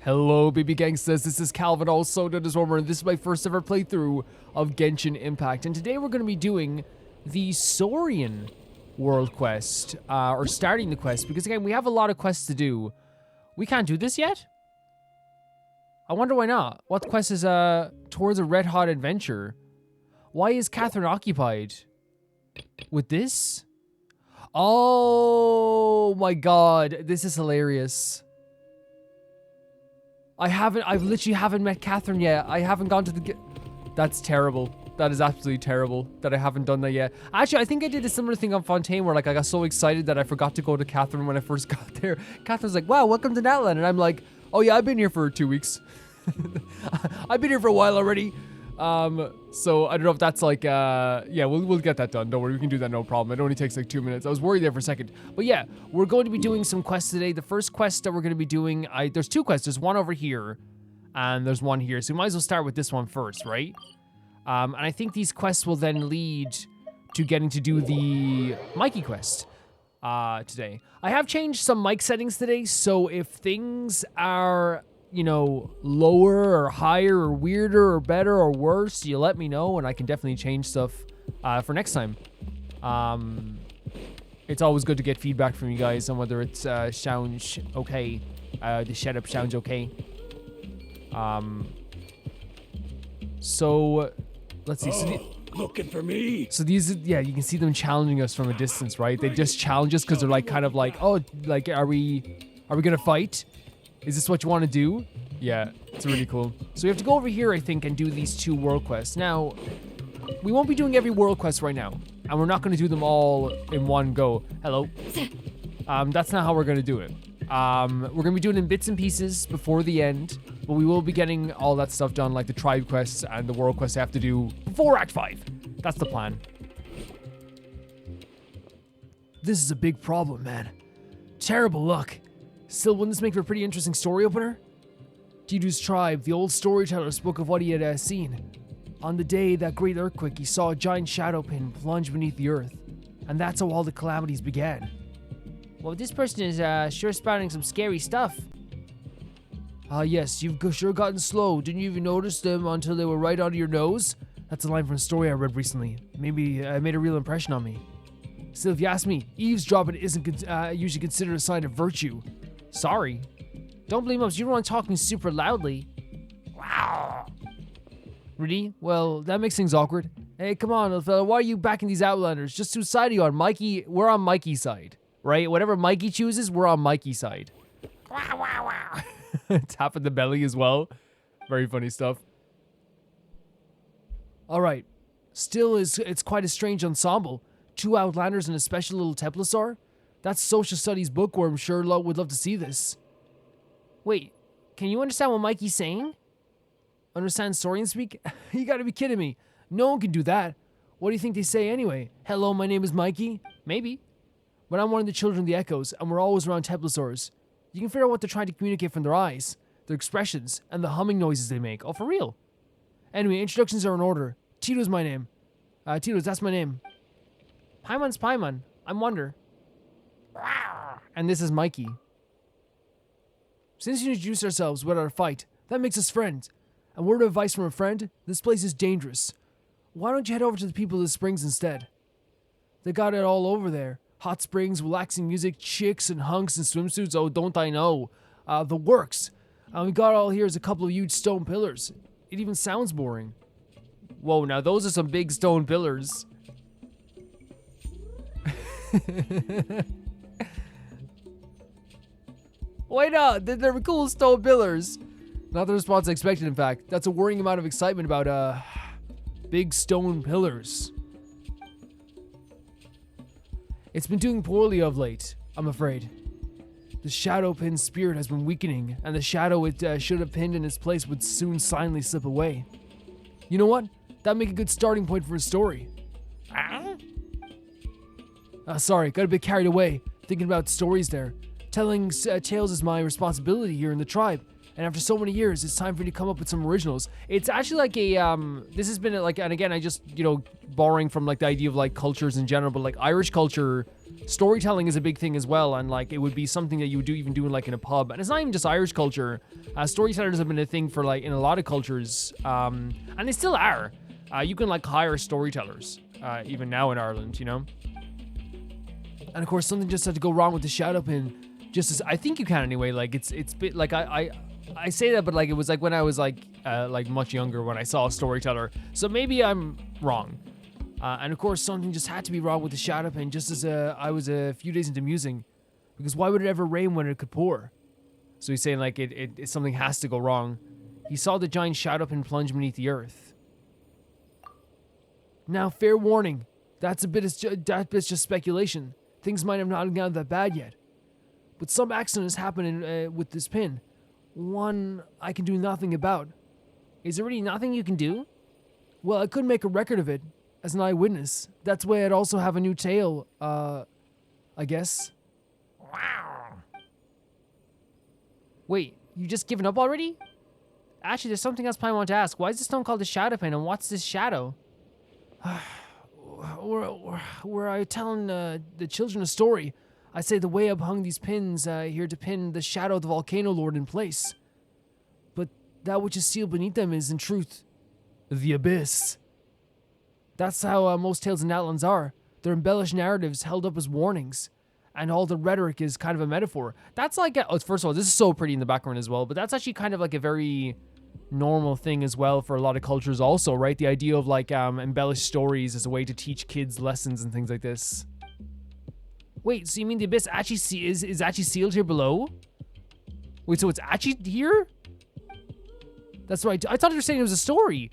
Hello, baby gangsters. This is Calvin, also known as Romer, and this is my first ever playthrough of Genshin Impact. And today we're going to be doing the Saurian world quest, or starting the quest, because again, we have a lot of quests to do. We can't do this yet? I wonder why not. What quest is towards a red hot adventure? Why is Catherine occupied with this? Oh my god, this is hilarious. I've literally haven't met Catherine yet. I haven't gone to the... That's terrible. That is absolutely terrible that I haven't done that yet. Actually, I think I did a similar thing on Fontaine where like I got so excited that I forgot to go to Catherine when I first got there. Catherine's like, wow, welcome to Natlan. And I'm like, oh yeah, I've been here for 2 weeks. I've been here for a while already. So I don't know if that's like, yeah, we'll get that done. Don't worry, we can do that, no problem. It only takes like 2 minutes. I was worried there for a second. But yeah, we're going to be doing some quests today. The first quest that we're going to be doing, there's two quests. There's one over here, and there's one here. So we might as well start with this one first, right? And I think these quests will then lead to getting to do the Mikey quest, today. I have changed some mic settings today, so if things are... you know, lower or higher or weirder or better or worse, you let me know and I can definitely change stuff for next time. It's always good to get feedback from you guys on whether it's sounds okay, the setup sounds okay. So let's see. Looking for me. So these, yeah, you can see them challenging us from a distance, right? They just challenge us because they're like kind of like, oh, like are we gonna fight? Is this what you want to do? Yeah, it's really cool. So we have to go over here, I think, and do these two world quests. Now, we won't be doing every world quest right now, and we're not going to do them all in one go. Hello. That's not how we're going to do it. We're going to be doing it in bits and pieces before the end, but we will be getting all that stuff done, like the tribe quests and the world quests I have to do before Act 5. That's the plan. This is a big problem, man. Terrible luck. Still, wouldn't this make for a pretty interesting story opener? Titu's tribe, the old storyteller, spoke of what he had seen. On the day that great earthquake, he saw a giant shadow pin plunge beneath the earth. And that's how all the calamities began. Well, this person is sure spouting some scary stuff. Yes, you've sure gotten slow. Didn't you even notice them until they were right under your nose? That's a line from a story I read recently. Maybe it made a real impression on me. Still, if you ask me, eavesdropping isn't usually considered a sign of virtue. Sorry. Don't blame us, you're the one talking super loudly. Wow. Really? Well, that makes things awkward. Hey, come on, little fella, why are you backing these Outlanders? Just whose side are you on? Mikey, we're on Mikey's side, right? Whatever Mikey chooses, we're on Mikey's side. Wow, wow, wow. Tapping the belly as well. Very funny stuff. Alright. Still, it's quite a strange ensemble. 2 Outlanders and a special little Teplasaur? That social studies bookworm sure would love to see this. Wait, can you understand what Mikey's saying? Understand Saurian speak? You gotta be kidding me. No one can do that. What do you think they say anyway? Hello, my name is Mikey? Maybe. But I'm one of the children of the Echoes, and we're always around Teplasaurs. You can figure out what they're trying to communicate from their eyes, their expressions, and the humming noises they make. Oh, for real. Anyway, introductions are in order. Tito's my name. Tito's, that's my name. Paimon's Paimon. I'm Wonder. And this is Mikey. Since you introduced ourselves without a fight, that makes us friends. And word of advice from a friend, this place is dangerous. Why don't you head over to the people of the springs instead? They got it all over there. Hot springs, relaxing music, chicks and hunks in swimsuits, oh don't I know. The works. We got all here is a couple of huge stone pillars. It even sounds boring. Whoa, now those are some big stone pillars. Why not? They're cool stone pillars. Not the response I expected, in fact. That's a worrying amount of excitement about, big stone pillars. It's been doing poorly of late, I'm afraid. The shadow pin's spirit has been weakening, and the shadow it should have pinned in its place would soon silently slip away. You know what? That'd make a good starting point for a story. Sorry, got a bit carried away, thinking about stories there. Telling tales is my responsibility here in the tribe, and after so many years, it's time for you to come up with some originals. It's actually like a, this has been like, and again, I just, you know, borrowing from like the idea of like cultures in general, but like Irish culture storytelling is a big thing as well, and like it would be something that you would do even doing like in a pub. And it's not even just Irish culture. Storytellers have been a thing for like in a lot of cultures, and they still are. You can like hire storytellers even now in Ireland, you know. And of course, something just had to go wrong with the shadow pin. Just as I think you can anyway. Like it's bit like I say that, but like it was like when I was like much younger when I saw a storyteller. So maybe I'm wrong. And of course, something just had to be wrong with the shadow pin. Just as I was a few days into musing, because why would it ever rain when it could pour? So he's saying like it something has to go wrong. He saw the giant shadow pin plunge beneath the earth. Now, fair warning, that's bit's just speculation. Things might have not gotten that bad yet. But some accident has happened with this pin. One I can do nothing about. Is there really nothing you can do? Well, I could make a record of it as an eyewitness. That's why I'd also have a new tale, I guess. Wow. Wait, you just given up already? Actually, there's something else I want to ask. Why is the stone called the shadow pin, and what's this shadow? Were I telling the children a story, I say the way up hung these pins here to pin the shadow of the volcano lord in place. But that which is sealed beneath them is, in truth, the abyss. That's how most tales in Natlans are. They're embellished narratives held up as warnings, and all the rhetoric is kind of a metaphor. That's like, first of all, this is so pretty in the background as well, but that's actually kind of like a very normal thing as well for a lot of cultures also, right? The idea of like embellished stories as a way to teach kids lessons and things like this. Wait, so you mean the abyss actually is actually sealed here below? Wait, so it's actually here? That's right. I thought you were saying it was a story.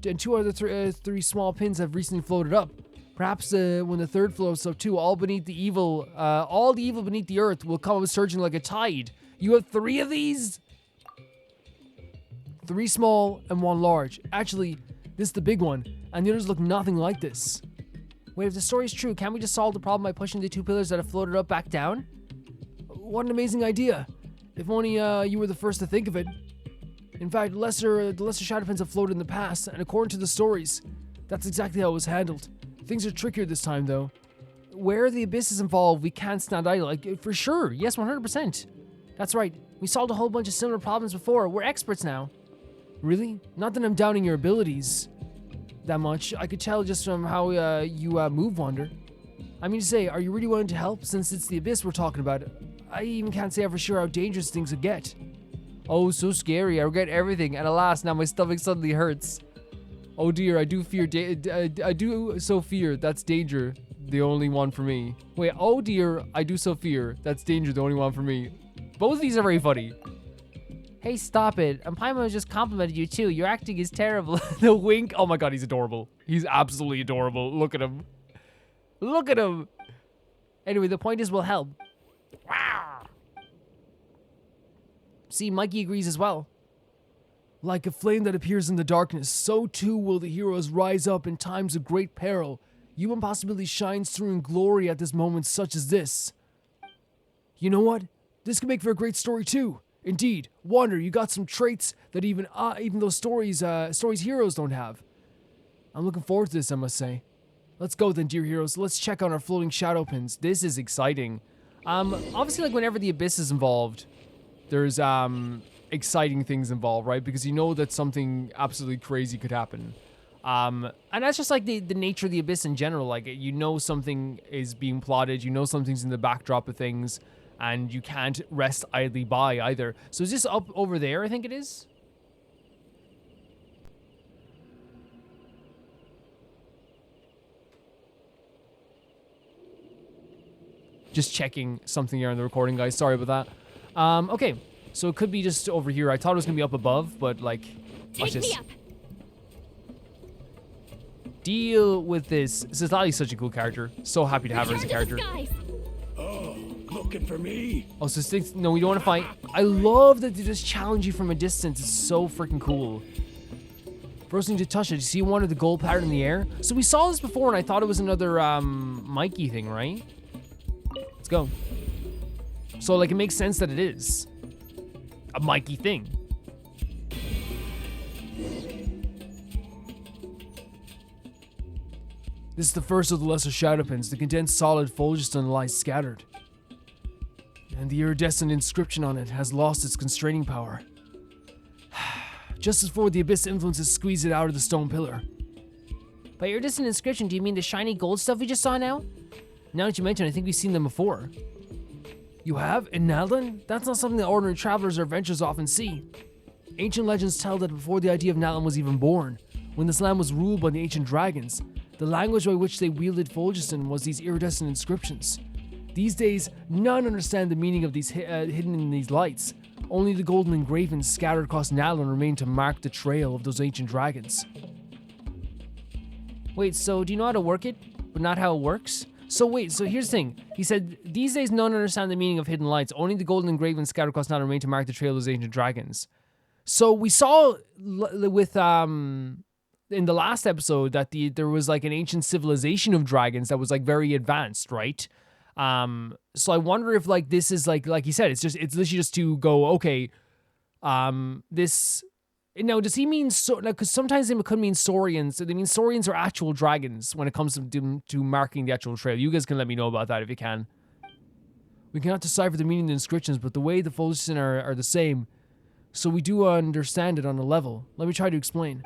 And two other three small pins have recently floated up. Perhaps when the third floats up too, all the evil beneath the earth will come surging like a tide. You have 3 of these? 3 small and 1 large. Actually, this is the big one, and the others look nothing like this. Wait, if the story is true, can't we just solve the problem by pushing the 2 pillars that have floated up back down? What an amazing idea. If only you were the first to think of it. In fact, the lesser shadow pins have floated in the past, and according to the stories, that's exactly how it was handled. Things are trickier this time, though. Where the abyss is involved, we can't stand idle. Like, for sure. Yes, 100%. That's right. We solved a whole bunch of similar problems before. We're experts now. Really? Not that I'm doubting your abilities that much. I could tell just from how you move, Wander. I mean to say, are you really willing to help since it's the abyss we're talking about? I even can't say for sure how dangerous things would get. Oh, so scary. I regret everything, and alas, now my stomach suddenly hurts. Oh dear, I do fear I do so fear that's danger, the only one for me. Wait, oh dear, I do so fear that's danger, the only one for me. Both of these are very funny. Hey, stop it. And Paimon just complimented you too. Your acting is terrible. The wink. Oh my god, he's adorable. He's absolutely adorable. Look at him. Look at him. Anyway, the point is we'll help. Wow. See, Mikey agrees as well. Like a flame that appears in the darkness, so too will the heroes rise up in times of great peril. Human possibility shines through in glory at this moment such as this. You know what? This could make for a great story too. Indeed, Wander, you got some traits that even those stories heroes don't have. I'm looking forward to this, I must say. Let's go then, dear heroes. Let's check on our floating shadow pins. This is exciting. Obviously, like whenever the abyss is involved, there's exciting things involved, right? Because you know that something absolutely crazy could happen. And that's just like the nature of the abyss in general. Like, you know something is being plotted, you know something's in the backdrop of things, and you can't rest idly by either. So is this up over there, I think it is? Just checking something here on the recording, guys. Sorry about that. Okay. So it could be just over here. I thought it was going to be up above, but like, watch this. Deal with this. Citlali's such a cool character. So happy to have her as a character. Oh, looking for me? Oh, so sticks. No, we don't want to fight. I love that they just challenge you from a distance. It's so freaking cool. First thing to touch it. You see one of the gold pattern in the air? So we saw this before, and I thought it was another Mikey thing, right? Let's go. So like, it makes sense that it is a Mikey thing. This is the first of the lesser shadow pins. The condensed solid phlogiston lies scattered. And the iridescent inscription on it has lost its constraining power. Just as before, the abyss influences squeeze it out of the stone pillar. By iridescent inscription, do you mean the shiny gold stuff we just saw now? Now that you mention it, I think we've seen them before. You have? In Natlan? That's not something that ordinary travelers or adventurers often see. Ancient legends tell that before the idea of Natlan was even born, when this land was ruled by the ancient dragons, the language by which they wielded phlogiston was these iridescent inscriptions. These days, none understand the meaning of these hidden in these lights. Only the golden engravings scattered across Natlan remain to mark the trail of those ancient dragons. Wait, so do you know how to work it, but not how it works? So wait, so here's the thing. He said, these days none understand the meaning of hidden lights. Only the golden engravings scattered across Natlan remain to mark the trail of those ancient dragons. So we saw with in the last episode that there was like an ancient civilization of dragons that was like very advanced, right? So I wonder if like this is like he said, it's literally just to go, okay, this. Now, does he mean because sometimes they could mean saurians. So they mean saurians are actual dragons when it comes to marking the actual trail. You guys can let me know about that if you can. We cannot decipher the meaning of the inscriptions, but the way the phlogiston are the same, so we do understand it on a level. Let me try to explain.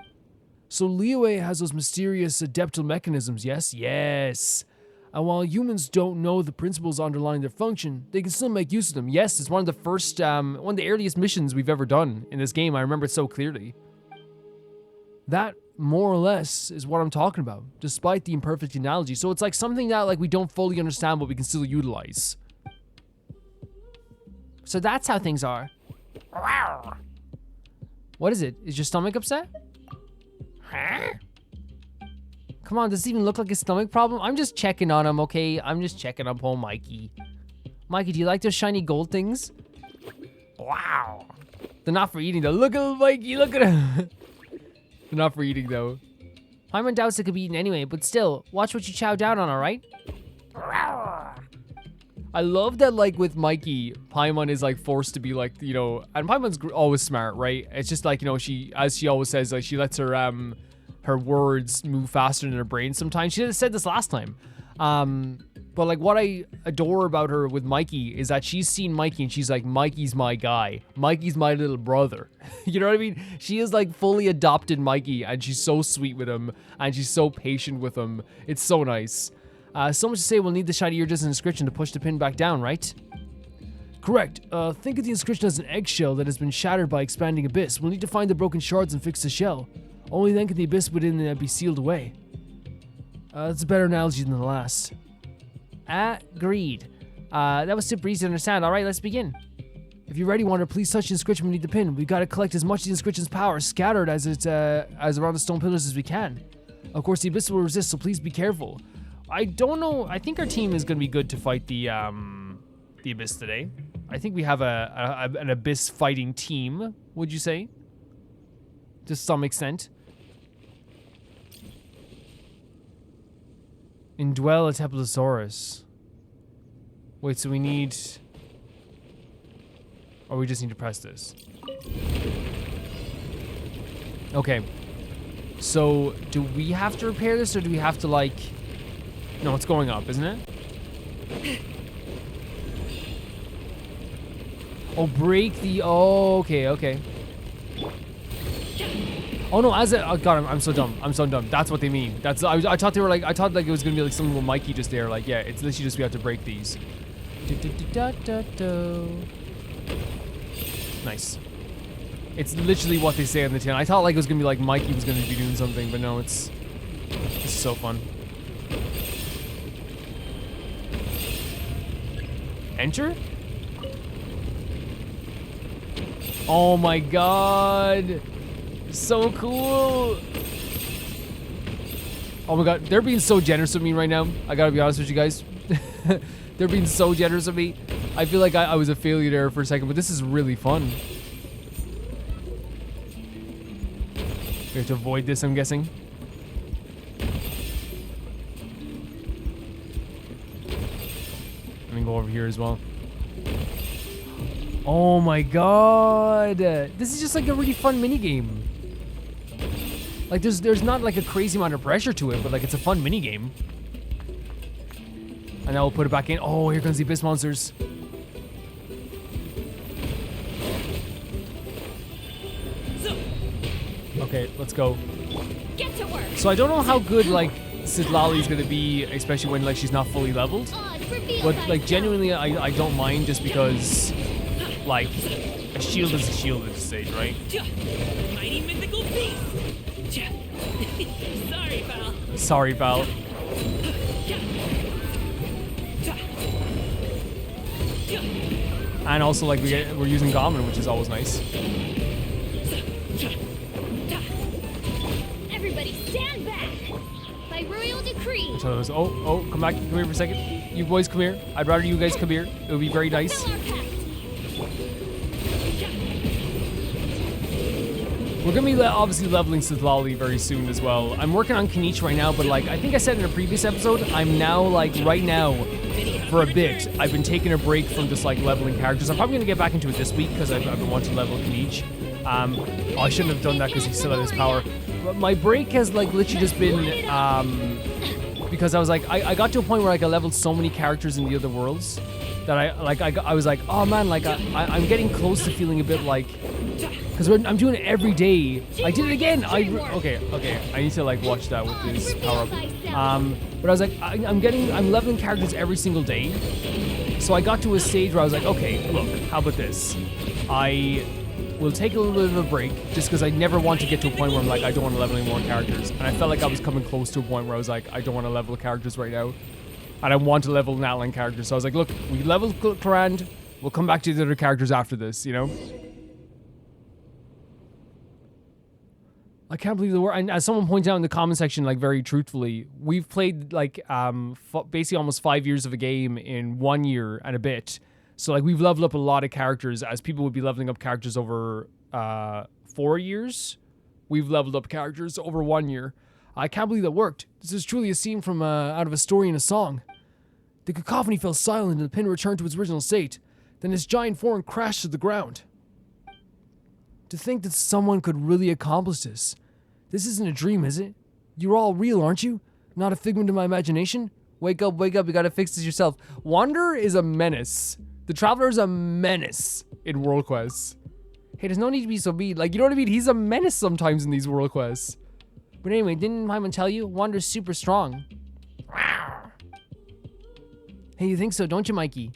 So Liyue has those mysterious adeptal mechanisms, yes? Yes. And while humans don't know the principles underlying their function, they can still make use of them. Yes, it's one of the first, one of the earliest missions we've ever done in this game. I remember it so clearly. That, more or less, is what I'm talking about, despite the imperfect analogy. So it's like something that like we don't fully understand, but we can still utilize. So that's how things are. What is it? Is your stomach upset? Huh? Come on, does this even look like a stomach problem? I'm just checking on him, okay? I'm just checking on poor Mikey. Mikey, do you like those shiny gold things? Wow. They're not for eating, though. Look at him, Mikey, look at him. They're not for eating, though. Paimon doubts it could be eaten anyway, but still, watch what you chow down on, alright? I love that, like, with Mikey, Paimon is, like, forced to be, like, you know, and Paimon's always smart, right? It's just, like, you know, as she always says, like, she lets her words move faster than her brain sometimes. She said this last time. But like what I adore about her with Mikey is that she's seen Mikey and she's like, Mikey's my guy. Mikey's my little brother. You know what I mean? She is like fully adopted Mikey and she's so sweet with him and she's so patient with him. It's so nice. So much to say we'll need the shiny iridescent inscription to push the pin back down, right? Correct. Think of the inscription as an eggshell that has been shattered by expanding abyss. We'll need to find the broken shards and fix the shell. Only then can the abyss within be sealed away. That's a better analogy than the last. Agreed. That was super easy to understand. Alright, let's begin. If you're ready, Wander, please touch the inscription beneath the pin. We've got to collect as much of the inscription's power scattered as around the stone pillars as we can. Of course, the abyss will resist, so please be careful. I don't know. I think our team is going to be good to fight the abyss today. I think we have an abyss fighting team, would you say? To some extent. Indwell a Teplosaurus. Wait, so we need... Or we just need to press this. Okay. So, do we have to repair this, or do we have to, like... No, it's going up, isn't it? Oh, break the... Oh, okay, okay. Oh no, oh god, I'm so dumb. I'm so dumb. That's what they mean. That's I thought they were like, I thought like it was gonna be like something with Mikey just there. Like, yeah, it's literally just we have to break these. Nice. It's literally what they say on the tin. I thought like it was gonna be like Mikey was gonna be doing something, but no, it's so fun. Enter? Oh my god. So cool. Oh my god, they're being so generous with me right now. I gotta be honest with you guys. They're being so generous with me. I feel like I was a failure there for a second, but this is really fun. We have to avoid this, I'm guessing. Let me go over here as well. Oh my god. This is just like a really fun mini game. Like, there's not like a crazy amount of pressure to it, but like it's a fun mini game. And now we'll put it back in. Oh, here comes the abyss monsters. Okay, let's go. Get to work. So I don't know how good like Citlali's gonna be, especially when like she's not fully leveled. But like genuinely, I don't mind just because like a shield is a shield at this stage, right? Mighty mythical beast. Sorry, pal. Sorry, pal. And also like we're using Goblin, which is always nice. Everybody stand back. By royal decree. So oh, come here for a second. You boys come here. I'd rather you guys come here. It would be very nice. Fill our pact. We're gonna be obviously leveling Citlali very soon as well. I'm working on Kanish right now, but like I think I said in a previous episode, I'm now like right now for a bit. I've been taking a break from just like leveling characters. I'm probably gonna get back into it this week because I've been wanting to level Kanish. I shouldn't have done that because he's still at his power. But my break has like literally just been because I was like I got to a point where like I leveled so many characters in the other worlds that I was like, oh man, like I'm getting close to feeling a bit like. Because I'm doing it every day. I did it again. Okay. I need to like watch that with this power up. But I was like, I'm leveling characters every single day. So I got to a stage where I was like, okay, look, how about this? I will take a little bit of a break just because I never want to get to a point where I'm like, I don't want to level any more characters. And I felt like I was coming close to a point where I was like, I don't want to level characters right now. And I want to level Natlan characters. So I was like, look, we level Clarand. We'll come back to the other characters after this, you know? I can't believe the word. And as someone pointed out in the comment section, like very truthfully, we've played like basically almost 5 years of a game in 1 year and a bit. So like we've leveled up a lot of characters, as people would be leveling up characters over 4 years. We've leveled up characters over 1 year. I can't believe that worked. This is truly a scene from out of a story in a song. The cacophony fell silent and the pin returned to its original state. Then its giant form crashed to the ground. To think that someone could really accomplish this. This isn't a dream, is it? You're all real, aren't you? Not a figment of my imagination? Wake up, you gotta fix this yourself. Wanderer is a menace. The Traveler is a menace in World Quests. Hey, there's no need to be so mean. Like, you know what I mean? He's a menace sometimes in these World Quests. But anyway, didn't Hyman tell you? Wanderer's super strong. Hey, you think so, don't you, Mikey?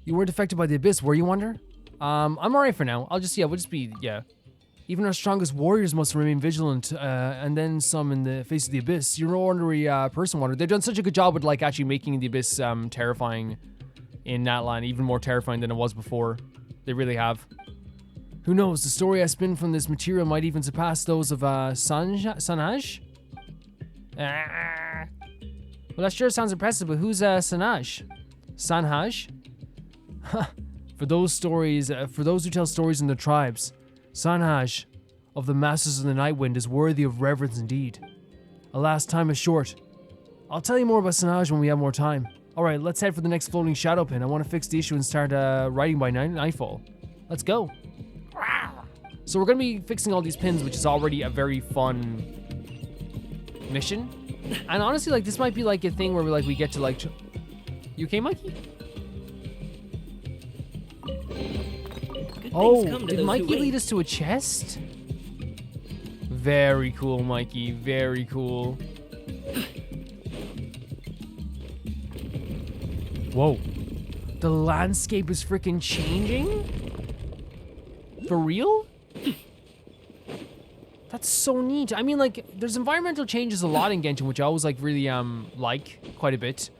You weren't affected by the Abyss, were you, Wanderer? I'm alright for now. We'll just be. Even our strongest warriors must remain vigilant, and then some in the face of the Abyss. You're an ordinary person, Wanderer. They've done such a good job with, like, actually making the Abyss terrifying in Natlan, even more terrifying than it was before. They really have. Who knows, the story I spin from this material might even surpass those of Sanhaj? Well, that sure sounds impressive, but who's Sanhaj? Sanhaj? For those who tell stories in their tribes, Sanhaj of the Masters of the Night Wind is worthy of reverence indeed. Alas, time is short. I'll tell you more about Sanhaj when we have more time. Alright, let's head for the next floating shadow pin. I want to fix the issue and start writing by nightfall. Let's go. So we're going to be fixing all these pins, which is already a very fun mission. And honestly, like, this might be like a thing where we get to like... You okay, Mikey? Oh, did Mikey lead us to a chest? Very cool, Mikey. Very cool. Whoa. The landscape is freaking changing? For real? That's so neat. I mean, like, there's environmental changes a lot in Genshin, which I always, like, really, like quite a bit.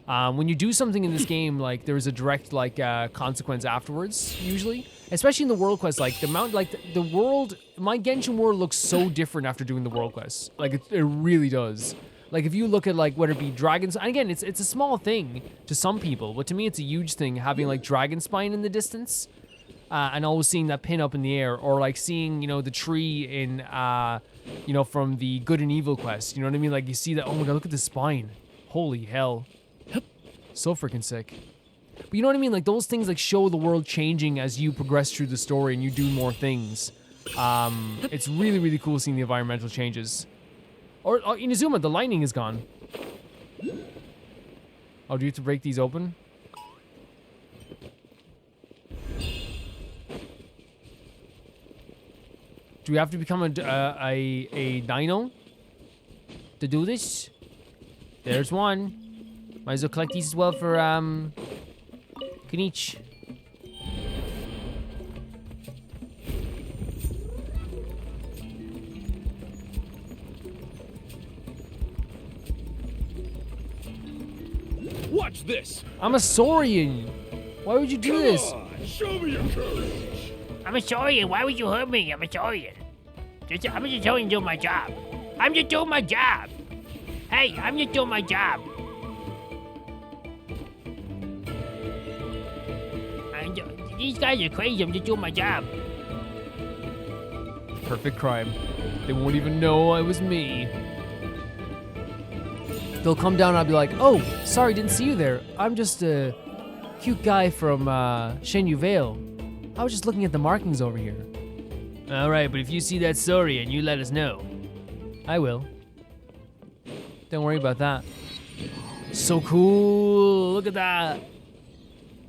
When you do something in this game, like, there's a direct, like, consequence afterwards, usually. Especially in the world quest, like, the world, my Genshin world looks so different after doing the world quest. Like, it really does. Like, if you look at, like, whether it be dragons, and again, it's a small thing to some people, but to me, it's a huge thing, having, like, dragon spine in the distance. And always seeing that pin up in the air, or like seeing, you know, the tree in, you know, from the Good and Evil quest. You know what I mean? Like, you see that, oh my god, look at the spine. Holy hell. So freaking sick. But you know what I mean? Like, those things, like, show the world changing as you progress through the story and you do more things. It's really, really cool seeing the environmental changes. Or Inazuma, the lightning is gone. Oh, do you have to break these open? Do we have to become a dino to do this? There's one. Might as well collect these as well for Kenichi. Watch this. I'm a Saurian. Why would you do this? Come on, show me your courage. I'm a Saurian. Why would you hurt me? I'm a Saurian. I'm just Saurian doing my job. I'm just doing my job. Hey, I'm just doing my job. These guys are crazy. I'm just doing my job. Perfect crime. They won't even know it was me. They'll come down and I'll be like, oh, sorry, didn't see you there. I'm just a cute guy from Shenyu Vale. I was just looking at the markings over here. All right, but if you see that Saurian, you let us know. I will. Don't worry about that. So cool. Look at that.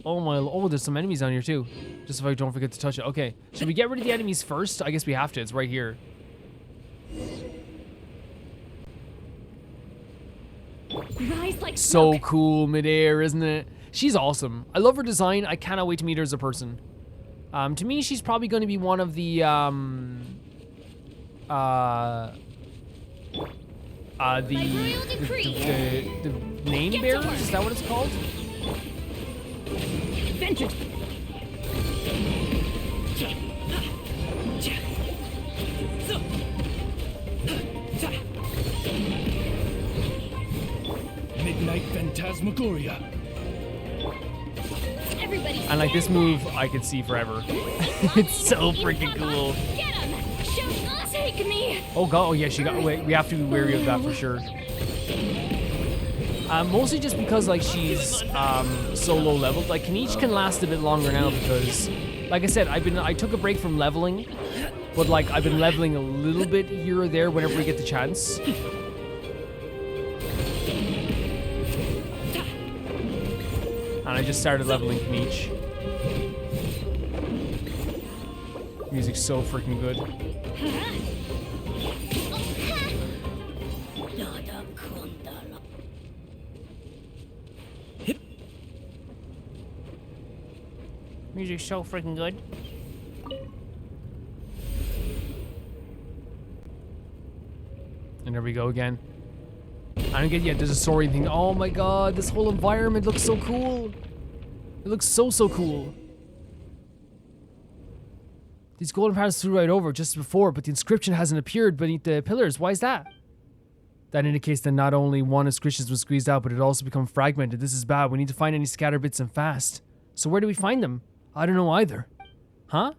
Oh my, oh, there's some enemies on here too. Just if I don't forget to touch it. Okay, should we get rid of the enemies first? I guess we have to, it's right here. Rise like So smoke. cool midair, isn't it? She's awesome. I love her design. I cannot wait to meet her as a person. To me, she's probably going to be one of the name Get to bearers. work. Is that what it's called? Adventure. Midnight Phantasmagoria. Everybody. And like this stand move, back. I could see forever. It's so freaking cool. Get him! Shoot! Take me! Oh god, oh yeah, she got. Wait, we have to be wary of that for sure. Mostly just because like she's so low leveled. Like Kenichi can last a bit longer now because, like I said, I took a break from leveling, but like I've been leveling a little bit here or there whenever we get the chance. And I just started leveling Kenichi. Music's so freaking good. Music's so freaking good. And there we go again. I don't get yet. There's a Saurian thing. Oh my god, this whole environment looks so cool. It looks so cool. These golden paths flew right over just before, but the inscription hasn't appeared beneath the pillars. Why is that? That indicates that not only one inscription was squeezed out, but it also become fragmented. This is bad. We need to find any scatter bits and fast. So where do we find them? I don't know either. Huh?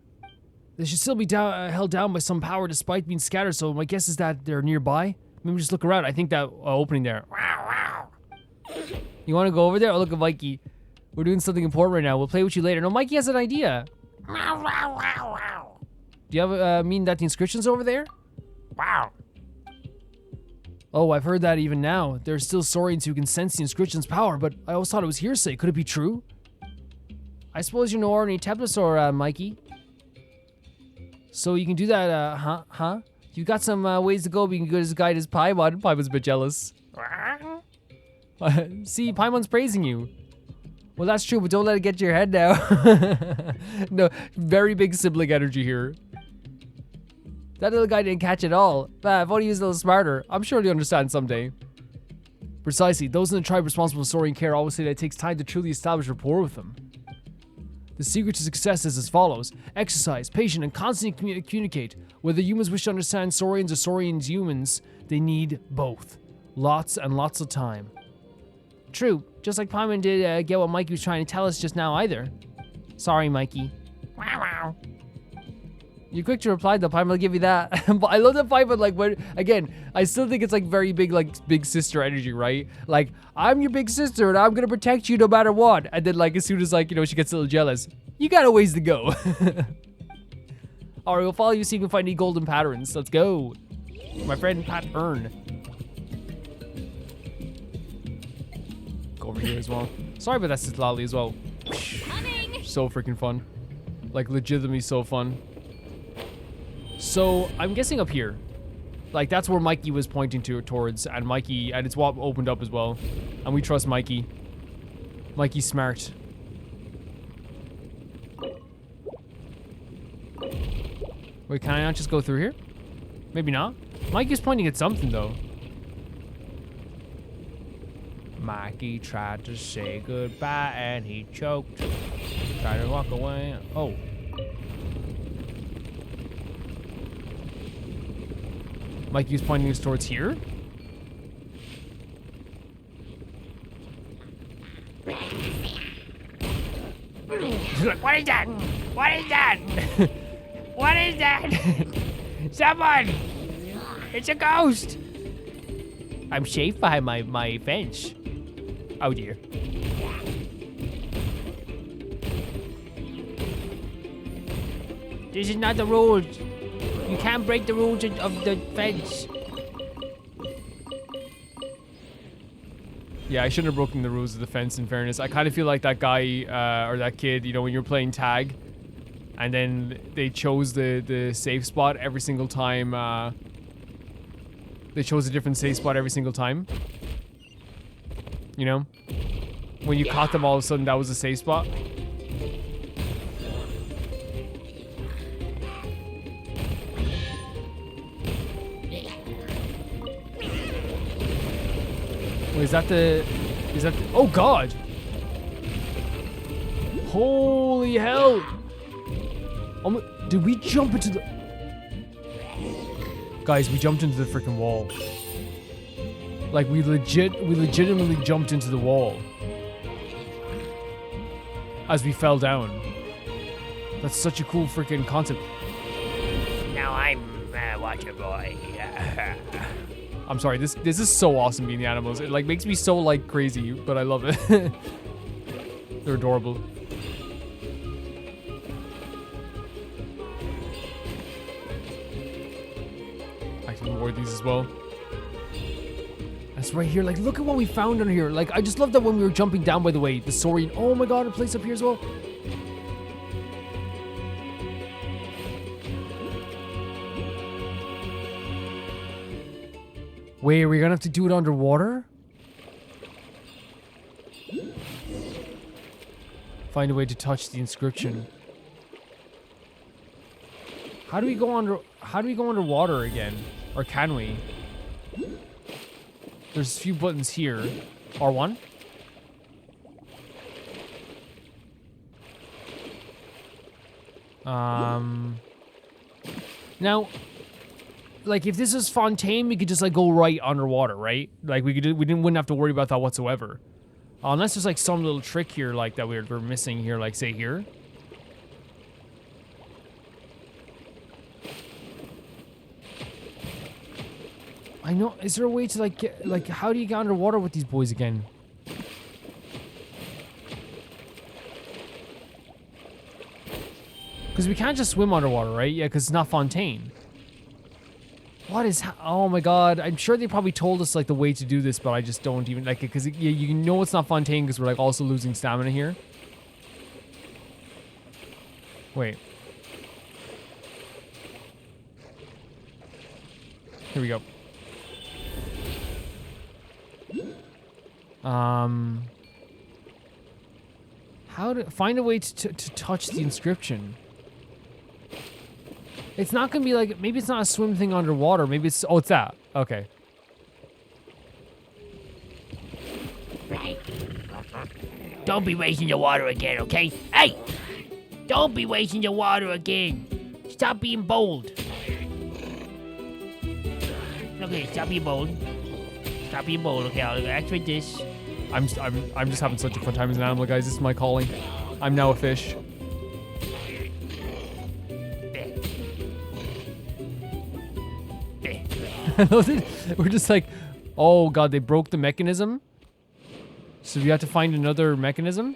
They should still be held down by some power despite being scattered, so my guess is that they're nearby. Maybe just look around. I think that opening there. You want to go over there? Oh, look at Mikey. We're doing something important right now. We'll play with you later. No, Mikey has an idea. Do you have mean that the inscription's over there? Wow. Oh, I've heard that even now. There are still Saurians who can sense the inscription's power, but I always thought it was hearsay. Could it be true? I suppose you know any Teplosaur, Mikey. So you can do that, huh? You got some ways to go, but you can go as guide as Paimon. Paimon's a bit jealous. See, Paimon's praising you. Well, that's true, but don't let it get to your head now. No, very big sibling energy here. That little guy didn't catch it all. If only he was a little smarter. I'm sure he'll understand someday. Precisely. Those in the tribe responsible for Saurian care always say that it takes time to truly establish rapport with them. The secret to success is as follows. Exercise, patient, and constantly communicate. Whether humans wish to understand Saurians or Saurians humans, they need both. Lots and lots of time. True. Just like Paimon did get what Mikey was trying to tell us just now either. Sorry, Mikey. Wow. You're quick to reply though, Paimon will give you that. But I love that Paimon, like, when, again, I still think it's like very big, like, big sister energy, right? Like, I'm your big sister and I'm gonna protect you no matter what. And then, like, as soon as, like, you know, she gets a little jealous, you got a ways to go. All right, we'll follow you so you can find any golden patterns. Let's go. My friend Pattern. Go over here as well. Sorry about that, Sitlali, as well. Coming. So freaking fun. Like, legitimately so fun. So, I'm guessing up here. Like, that's where Mikey was pointing towards, and it's what opened up as well. And we trust Mikey. Mikey's smart. Wait, can I not just go through here? Maybe not. Mikey's pointing at something, though. Mikey tried to say goodbye, and he choked. Tried to walk away. Oh. Mikey's pointing us towards here? Look, what is that? What is that? What is that? Someone! It's a ghost! I'm safe behind my fence. Oh dear. This is not the rules. You can't break the rules of the fence. Yeah, I shouldn't have broken the rules of the fence, in fairness. I kind of feel like that guy, or that kid, you know, when you're playing tag, and then they chose the safe spot every single time, they chose a different safe spot every single time. You know? When you caught them, all of a sudden that was a safe spot. Wait, is that the... Oh, God! Holy hell! Did we jump into the... Guys, we jumped into the freaking wall. Like, we legitimately jumped into the wall. As we fell down. That's such a cool freaking concept. Now I'm Watcher Boy. I'm sorry, this is so awesome being the animals. It like makes me so like crazy, but I love it. They're adorable. I can reward these as well. That's right here. Like, look at what we found under here. Like, I just love that when we were jumping down, by the way, the Saurian. Oh my god, a place up here as well. Wait, are we gonna have to do it underwater? Find a way to touch the inscription. How do we go underwater again? Or can we? There's a few buttons here. R1? Now, like, if this is Fontaine, we could just like go right underwater, right? Like we wouldn't have to worry about that whatsoever. Unless there's like some little trick here, like that we're missing here, like say here. I know. Is there a way to like get, like, how do you get underwater with these boys again? Because we can't just swim underwater, right? Yeah, because it's not Fontaine. What is... Oh my god. I'm sure they probably told us like the way to do this, but I just don't even like it. Because you know it's not Fontaine because we're like also losing stamina here. Wait. Here we go. How to... Find a way to touch the inscription. It's not gonna be like, maybe it's not a swim thing underwater. Maybe it's, oh, it's that. Okay. Don't be wasting your water again, okay? Hey! Don't be wasting your water again. Stop being bold. Okay, stop being bold. Stop being bold, okay? I'll activate this. I'm just having such a fun time as an animal, guys. This is my calling. I'm now a fish. We're just like, oh god, they broke the mechanism. So we have to find another mechanism.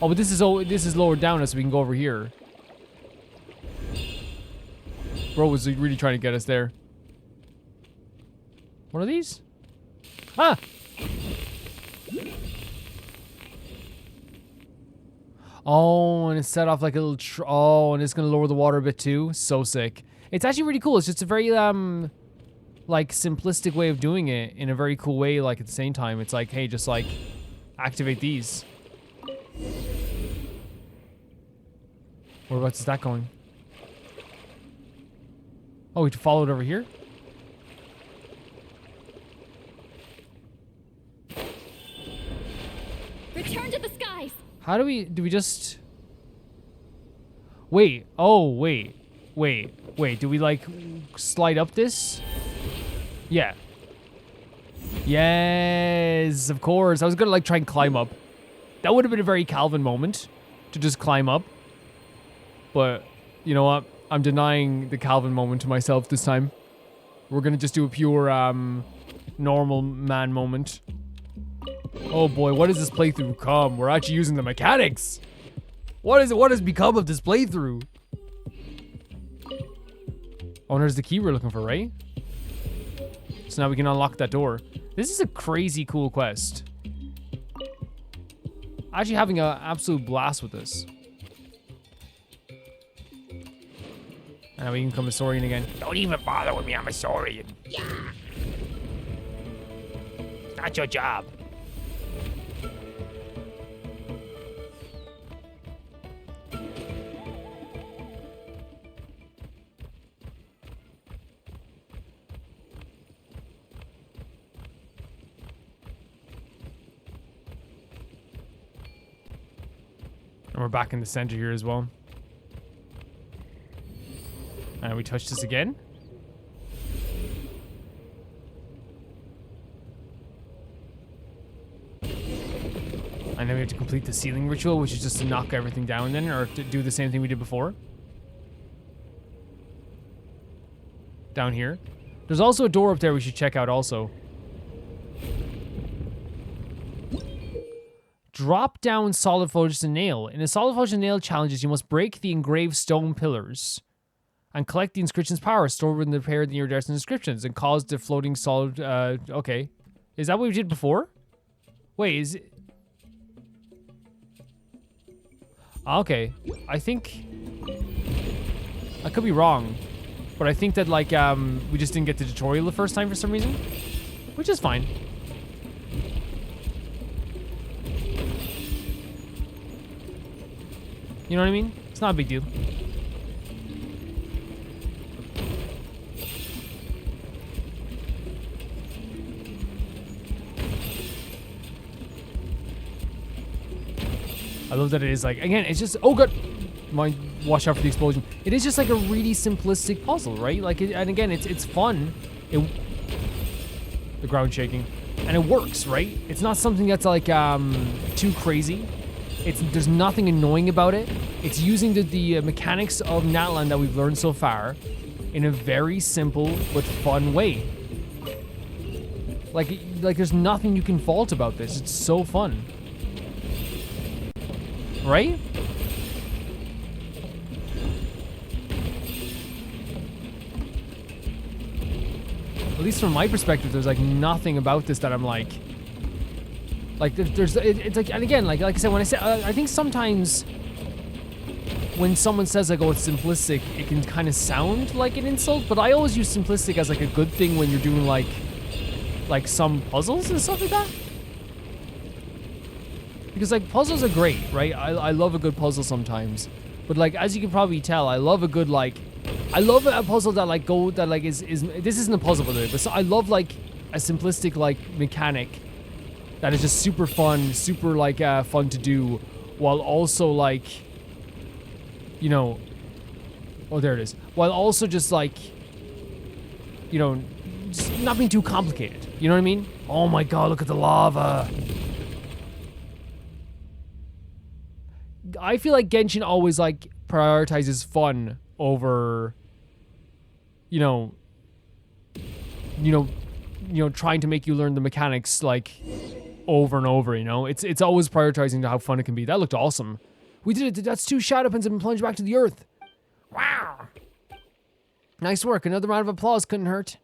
Oh, but this is lower down, so we can go over here. Bro was really trying to get us there. What are these? Ah! Oh, and it's set off like a little oh, and it's gonna lower the water a bit too. So sick. It's actually really cool. It's just a very like simplistic way of doing it in a very cool way. Like at the same time, it's like, hey, just like activate these. Whereabouts is that going? Oh, we have to follow it over here? Return to the skies. How do we just... Wait, oh, wait. Do we like slide up this? Yeah. Yes, of course. I was gonna like try and climb up. That would have been a very Calvin moment to just climb up. But you know what? I'm denying the Calvin moment to myself this time. We're gonna just do a pure normal man moment. Oh boy, what has this playthrough become? We're actually using the mechanics. What has become of this playthrough? Oh, there's the key we're looking for, right? So now we can unlock that door. This is a crazy cool quest. Actually having an absolute blast with this. And we can become a Saurian again. Don't even bother with me, I'm a Saurian. Yeah. It's not your job. And we're back in the center here as well. And we touch this again. And then we have to complete the sealing ritual, which is just to knock everything down then, or to do the same thing we did before. Down here. There's also a door up there we should check out also. Drop down solid foliage and nail. In the solid foliage and nail challenges, you must break the engraved stone pillars and collect the inscription's power stored within the pair of the iridescent inscriptions and cause the floating solid. Okay, is that what we did before? Wait, is it? Okay, I think I could be wrong, but I think that like we just didn't get the tutorial the first time for some reason, which is fine. You know what I mean? It's not a big deal. I love that it is like, again, it's just, oh god, watch out for the explosion. It is just like a really simplistic puzzle, right? Like, and again, it's fun. The ground shaking. And it works, right? It's not something that's like too crazy. There's nothing annoying about it. It's using the mechanics of Natlan that we've learned so far in a very simple but fun way. Like there's nothing you can fault about this. It's so fun. Right? At least from my perspective, there's like nothing about this that I'm like it's like, and again, like I said, when I say, I think sometimes when someone says like, oh, it's simplistic, it can kind of sound like an insult, but I always use simplistic as like a good thing when you're doing like some puzzles and stuff like that. Because like puzzles are great, right? I love a good puzzle sometimes, but like as you can probably tell, I love a good I love a puzzle that like is this isn't a puzzle by the way, but so I love like a simplistic like mechanic that is just super fun, super like fun to do, while also like, you know, oh there it is, while also just like, you know, just not being too complicated. You know what I mean? Oh my god, look at the lava. I feel like Genshin always like prioritizes fun over, you know, trying to make you learn the mechanics like over and over. You know, it's always prioritizing how fun it can be. That looked awesome. We did it. That's 2 shadow pins and been plunged back to the earth. Wow. Nice work. Another round of applause couldn't hurt.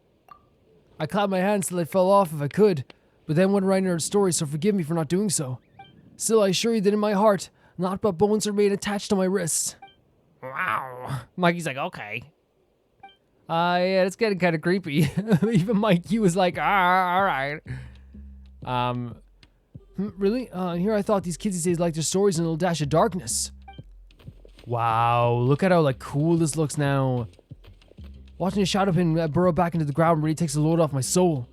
I clapped my hands till they fell off if I could, but then went writing our story, so forgive me for not doing so. Still, I assure you that in my heart, naught but bones remain attached to my wrists. Wow. Mikey's like, okay. Yeah, it's getting kind of creepy. Even Mikey was like, all right. Really? Here I thought these kids these days like their stories in a little dash of darkness. Wow, look at how like cool this looks now. Watching a shadow pin burrow back into the ground really takes the load off my soul.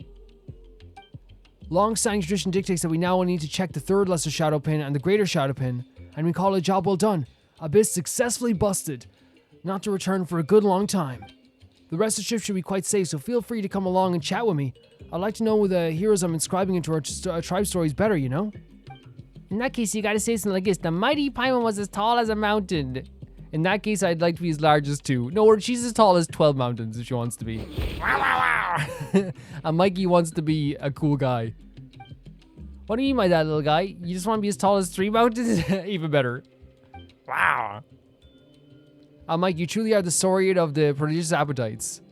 Long-standing tradition dictates that we now need to check the third lesser shadow pin and the greater shadow pin, and we call it a job well done. Abyss successfully busted, not to return for a good long time. The rest of the trip should be quite safe, so feel free to come along and chat with me. I'd like to know the heroes I'm inscribing into our tribe stories better, you know? In that case, you gotta say something like this. The mighty Paimon was as tall as a mountain. In that case, I'd like to be as large as 2. No, she's as tall as 12 mountains if she wants to be. And Mikey wants to be a cool guy. What do you mean by that, little guy? You just want to be as tall as 3 mountains? Even better. Wow. Mike, you truly are the saurian of the prodigious appetites.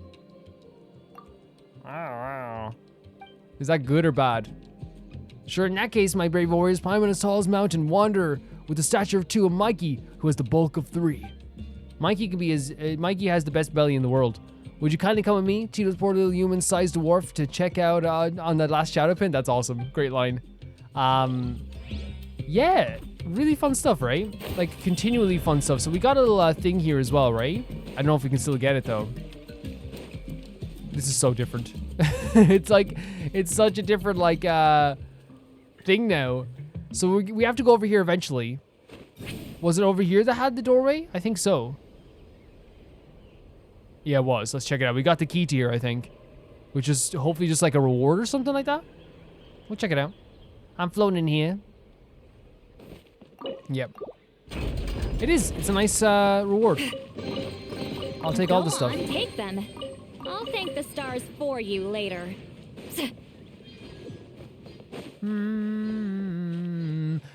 Wow. Is that good or bad? Sure, in that case, my brave warriors, Paimon as tall as mountain, wanderer with the stature of 2, and Mikey, who has the bulk of 3. Mikey can be Mikey has the best belly in the world. Would you kindly come with me, Tito's poor little human-sized dwarf, to check out on that last shadow pin? That's awesome. Great line. Yeah, really fun stuff, right? Like, continually fun stuff. So we got a little thing here as well, right? I don't know if we can still get it, though. This is so different. It's like, it's such a different, like, thing now. So we have to go over here eventually. Was it over here that had the doorway? I think so. Yeah, it was. Let's check it out. We got the key to here, I think. Which is hopefully just like a reward or something like that. We'll check it out. I'm floating in here. Yep. It is. It's a nice reward. I'll take all the stuff. Go on, take them. I'll thank the stars for you later.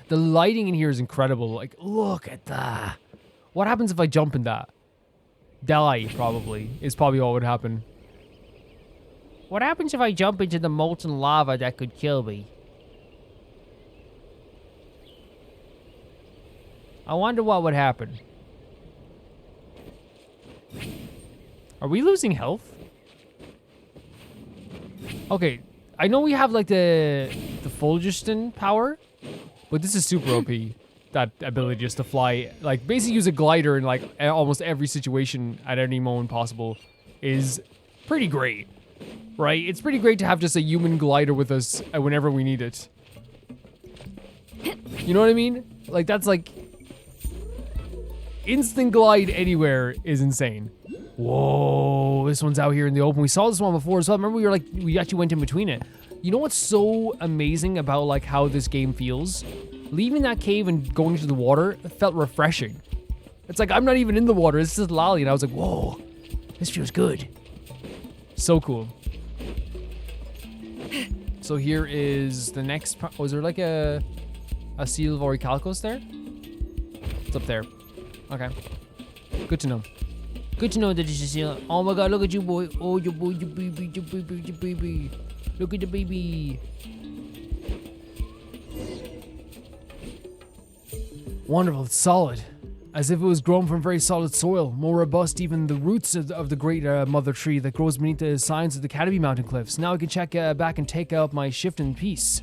The lighting in here is incredible. Like, look at that. What happens if I jump in that? Die, probably. Is probably what would happen. What happens if I jump into the molten lava that could kill me? I wonder what would happen. Are we losing health? Okay, I know we have like the Fulgiston power, but this is super OP. That ability just to fly, like basically use a glider in like almost every situation at any moment possible is pretty great, right? It's pretty great to have just a human glider with us whenever we need it. You know what I mean? Like that's like instant glide anywhere is insane. Whoa, this one's out here in the open. We saw this one before as well. Remember we actually went in between it. You know what's so amazing about like how this game feels? Leaving that cave and going into the water felt refreshing. It's like I'm not even in the water. It's just lolly, and I was like, whoa, this feels good. So cool. So here is the next. Was there like a seal of Orichalcos there? It's up there. Okay. Good to know. Good to know that it's a seal. Oh my god, look at you, boy. Oh, your boy, your baby, your baby, your baby. Look at the baby. Wonderful, it's solid. As if it was grown from very solid soil, more robust even the roots of the great mother tree that grows beneath the sides of the Canopy Mountain cliffs. Now I can check back and take out my shift in peace.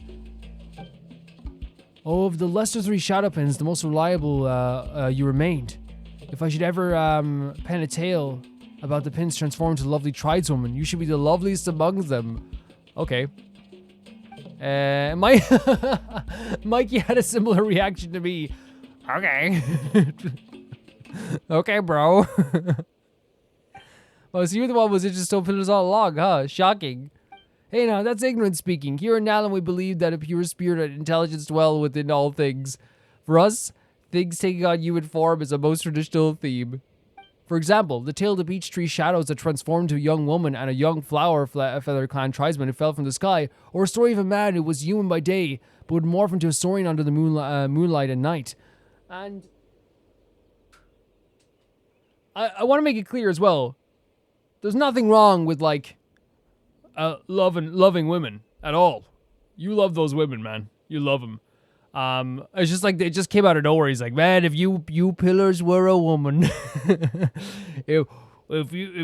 Oh, of the lesser 3 shadow pins, the most reliable you remained. If I should ever pen a tale about the pins transformed to lovely trideswoman, you should be the loveliest amongst them. Okay. Mikey had a similar reaction to me. Okay. Okay, bro. Oh, so you're the one who was just opening us all along, huh? Shocking. Hey, now, that's ignorance speaking. Here in Natlan, we believe that a pure spirit and intelligence dwell within all things. For us, things taking on human form is a most traditional theme. For example, the tale of the beech tree shadows that transformed to a young woman and a young flower feather clan tribesman who fell from the sky, or a story of a man who was human by day but would morph into a saurian under the moonlight at night. And I want to make it clear as well. There's nothing wrong with, like, loving women at all. You love those women, man. You love them. It's just like, it just came out of nowhere. He's like, man, if you pillars were a woman, if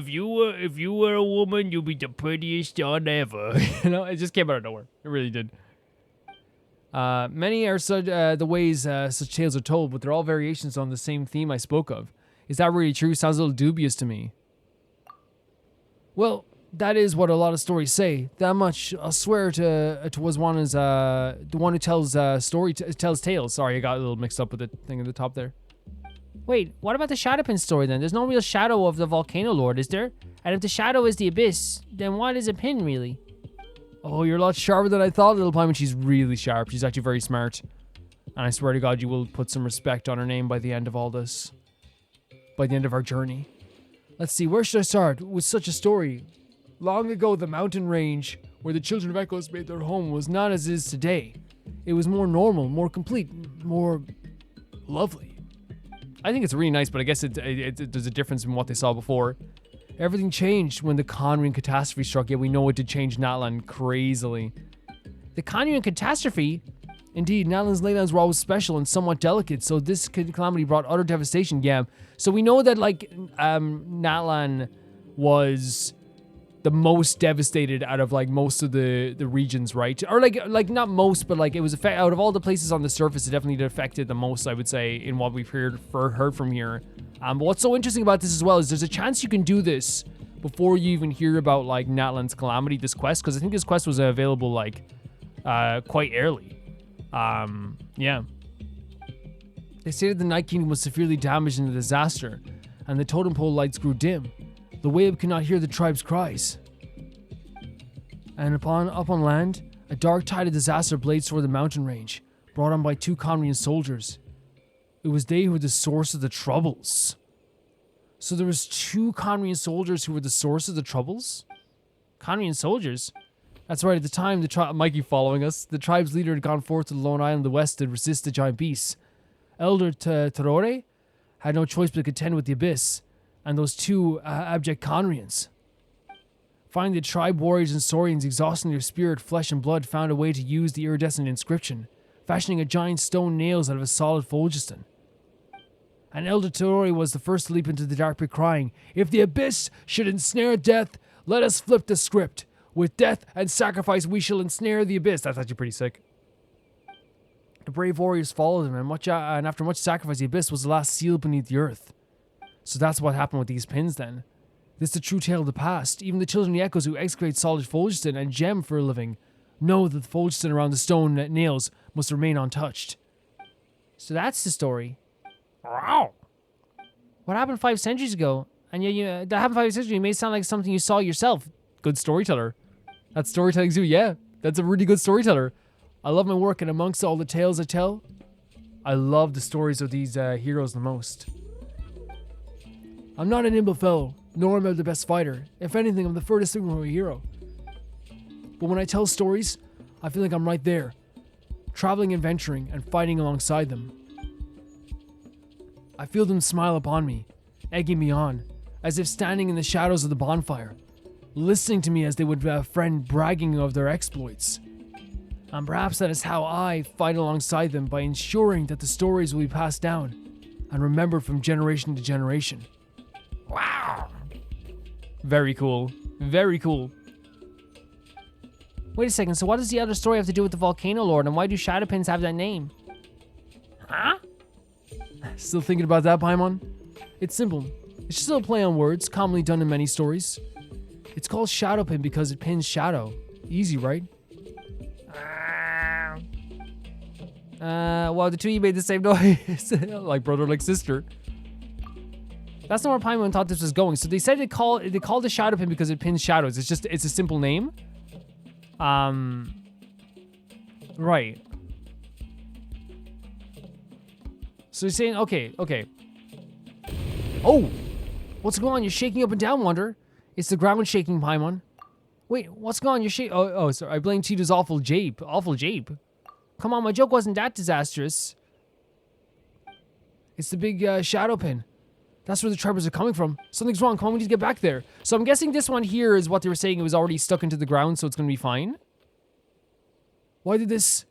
you were a woman, you'd be the prettiest on ever. You know, it just came out of nowhere. It really did. Many are such the ways such tales are told, but they're all variations on the same theme I spoke of. Is that really true? Sounds a little dubious to me. Well, that is what a lot of stories say. That much, I'll swear to was one as the one who tells tells tales. Sorry, I got a little mixed up with the thing at the top there. Wait, what about the Shadowpin story then? There's no real shadow of the Volcano Lord, is there? And if the shadow is the abyss, then what is a pin really? Oh, you're a lot sharper than I thought, little Paimon. She's really sharp. She's actually very smart. And I swear to God, you will put some respect on her name by the end of all this. By the end of our journey. Let's see, where should I start with such a story? Long ago, the mountain range where the Children of Echoes made their home was not as it is today. It was more normal, more complete, more lovely. I think it's really nice, but I guess there's a difference in what they saw before. Everything changed when the Conrian catastrophe struck, yet we know it did change Natlan crazily. The Conrian catastrophe? Indeed, Natlan's leylands were always special and somewhat delicate, so this calamity brought utter devastation. Yeah, so we know that, like, Natlan was the most devastated out of, like, most of the regions, right? Or like not most, but like it was out of all the places on the surface, it definitely affected the most, I would say, in what we've heard from here. But what's so interesting about this as well is there's a chance you can do this before you even hear about, like, Natlan's calamity, this quest, because I think this quest was available, like, quite early. Yeah. They stated the Night Kingdom was severely damaged in the disaster, and the totem pole lights grew dim. The Wabe could not hear the tribe's cries. And up on land, a dark tide of disaster blazed toward the mountain range, brought on by 2 Conrian soldiers. It was they who were the source of the troubles. So there was 2 Conrian soldiers who were the source of the troubles? Conrian soldiers? That's right, at the time, Mikey following us, the tribe's leader had gone forth to the lone island of the west to resist the giant beasts. Elder Terore had no choice but to contend with the abyss, and those 2 abject Conrians. Finally, the tribe warriors and saurians, exhausting their spirit, flesh, and blood, found a way to use the iridescent inscription, fashioning a giant stone nails out of a solid phlogiston. And Elder Terore was the first to leap into the dark pit, crying, "If the abyss should ensnare death, let us flip the script. With death and sacrifice, we shall ensnare the abyss." That's actually pretty sick. The brave warriors followed him, and after much sacrifice, the abyss was the last seal beneath the earth. So that's what happened with these pins then. This is the true tale of the past. Even the children of the echoes who excavate solid phlogiston and gem for a living know that the phlogiston around the stone nails must remain untouched. So that's the story. Wow. What happened 5 centuries ago? And that happened 5 centuries ago. You made it sound like something you saw yourself. Good storyteller. That's storytelling too, yeah. That's a really good storyteller. I love my work, and amongst all the tales I tell, I love the stories of these heroes the most. I'm not a nimble fellow, nor am I the best fighter. If anything, I'm the furthest thing from a hero. But when I tell stories, I feel like I'm right there, traveling and venturing and fighting alongside them. I feel them smile upon me, egging me on, as if standing in the shadows of the bonfire, listening to me as they would a friend bragging of their exploits. And perhaps that is how I fight alongside them, by ensuring that the stories will be passed down and remembered from generation to generation. Wow. Very cool. Very cool. Wait a second, so what does the other story have to do with the Volcano Lord, and why do Shadowpins have that name? Huh? Still thinking about that, Paimon? It's simple. It's just a play on words, commonly done in many stories. It's called Shadowpin because it pins shadow. Easy, right? Well, the 2 of you made the same noise. Like brother, like sister. That's not where Paimon thought this was going. So they said they called it Shadowpin because it pins shadows. It's a simple name. Right. So you're saying, okay. Oh! What's going on? You're shaking up and down, Wonder. It's the ground shaking, Paimon. Wait, what's going on? You're shaking. Oh, sorry. I blame Titu's awful jape. Come on, my joke wasn't that disastrous. It's the big shadow pin. That's where the trappers are coming from. Something's wrong. Come on, we need to get back there. So I'm guessing this one here is what they were saying. It was already stuck into the ground, so it's going to be fine. Why did this...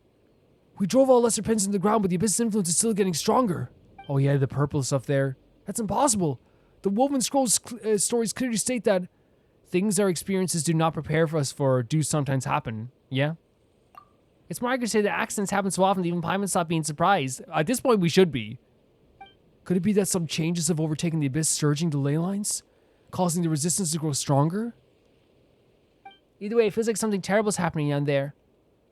We drove all lesser pins into the ground, but the abyss's influence is still getting stronger. Oh yeah, the purple stuff there. That's impossible. The Woven Scrolls stories clearly state that things our experiences do not prepare for us for do sometimes happen. Yeah? It's more accurate to say that accidents happen so often that even Paimon stopped being surprised. At this point, we should be. Could it be that some changes have overtaken the abyss, surging the ley lines? Causing the resistance to grow stronger? Either way, it feels like something terrible is happening down there.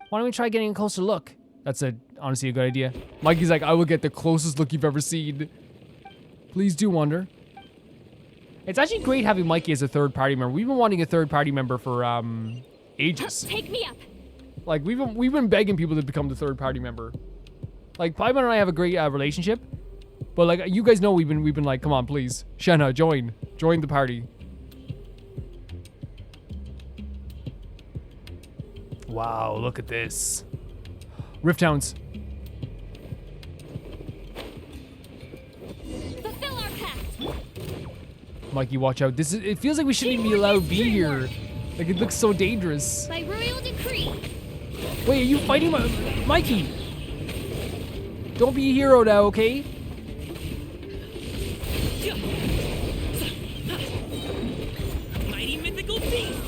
Why don't we try getting a closer look? That's honestly a good idea. Mikey's like, I will get the closest look you've ever seen. Please do wonder. It's actually great having Mikey as a third party member. We've been wanting a third party member for ages. Take me up. Like we've been begging people to become the third party member. Like Paimon and I have a great relationship, but like you guys know we've been like, come on, please, Shenna, join the party. Wow, look at this. Rift Towns. Fulfill our pact. Mikey, watch out. It feels like we shouldn't even be allowed to be here. Like it looks so dangerous. By royal decree. Wait, are you fighting Mikey? Don't be a hero now, okay? Mighty mythical beast.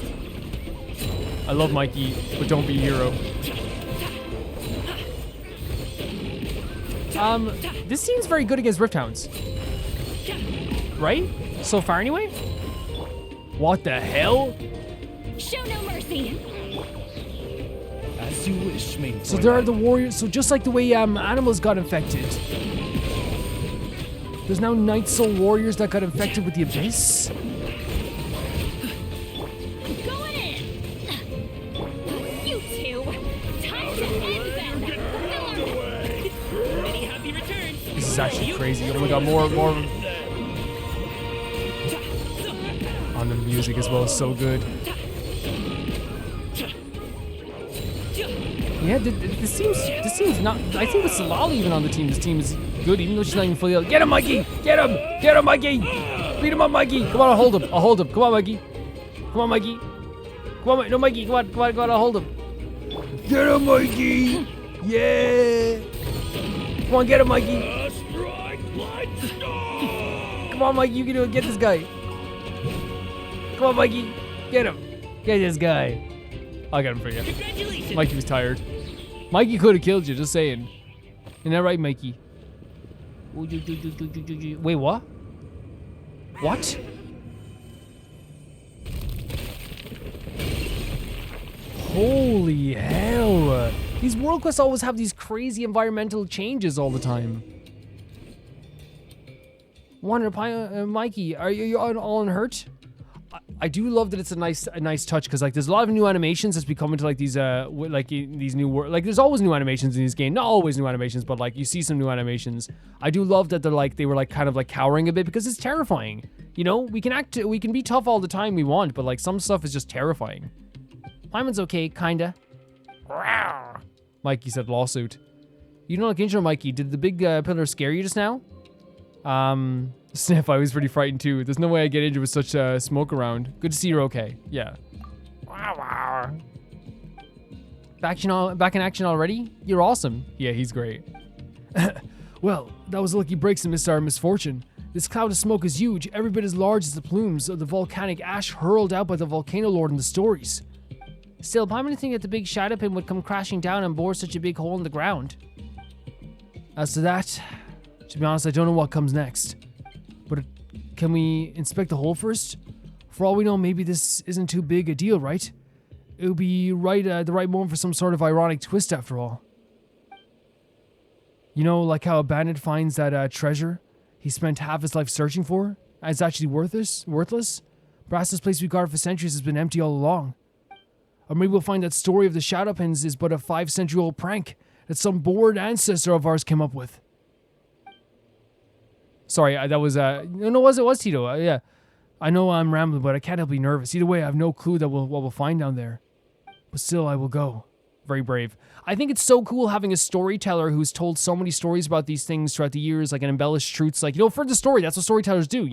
I love Mikey, but don't be a hero. This seems very good against Rift Hounds. Right? So far anyway? What the hell? Show no mercy. As you wish, main. So there are the warriors, so just like the way animals got infected. There's now Night Soul warriors that got infected with the Abyss. Going in. You two. Time to end them. Fulfill our pact. Many happy returns. This is actually crazy. Oh my god, more. On the music as well is so good. Yeah, this seems not. I think with Salali even on the team, this team is good, even though she's not even fully out. Get him, Mikey! Get him! Get him, Mikey! Beat him up, Mikey! Come on, I'll hold him. Come on, Mikey. Come on, Mikey. Come on, no, Mikey. Come on, I'll hold him. Get him, Mikey! Yeah! Come on, get him, Mikey. Come on, Mikey, you can do it. Get this guy. Come on, Mikey. Get him. Get this guy. I'll get him for you. Congratulations. Mikey was tired. Mikey could have killed you, just saying. Isn't that right, Mikey? Wait, what? What? Holy hell. These world quests always have these crazy environmental changes all the time. Wonder, Mikey, are you all unhurt? I do love that it's a nice touch because like there's a lot of new animations as we come into like these these new like there's always new animations in this game, not always new animations, but like you see some new animations. I do love that they were like kind of like cowering a bit because it's terrifying. You know, we can be tough all the time we want, but like some stuff is just terrifying. Paimon's okay, kinda. Mikey said lawsuit. You don't look injured, Mikey. Did the big pillar scare you just now? Sniff, I was pretty frightened too. There's no way I get injured with such smoke around. Good to see you're okay. Yeah. Back in action already? You're awesome. Yeah, he's great. Well, that was a lucky breaks amidst our misfortune. This cloud of smoke is huge, every bit as large as the plumes of the volcanic ash hurled out by the Volcano Lord in the stories. Still, Paimon didn't think that the big shadow pin would come crashing down and bore such a big hole in the ground. As to that, to be honest, I don't know what comes next. But can we inspect the hole first? For all we know, maybe this isn't too big a deal, right? It would be the right moment for some sort of ironic twist after all. You know, like how a bandit finds that treasure he spent half his life searching for, and it's actually worthless? Perhaps this place we guarded for centuries has been empty all along. Or maybe we'll find that story of the shadow pins is but a 5-century-old prank that some bored ancestor of ours came up with. Sorry, that was, no, it was Tito, yeah. I know I'm rambling, but I can't help be nervous. Either way, I have no clue what we'll find down there. But still, I will go. Very brave. I think it's so cool having a storyteller who's told so many stories about these things throughout the years, like, and embellished truths. Like, for the story, that's what storytellers do,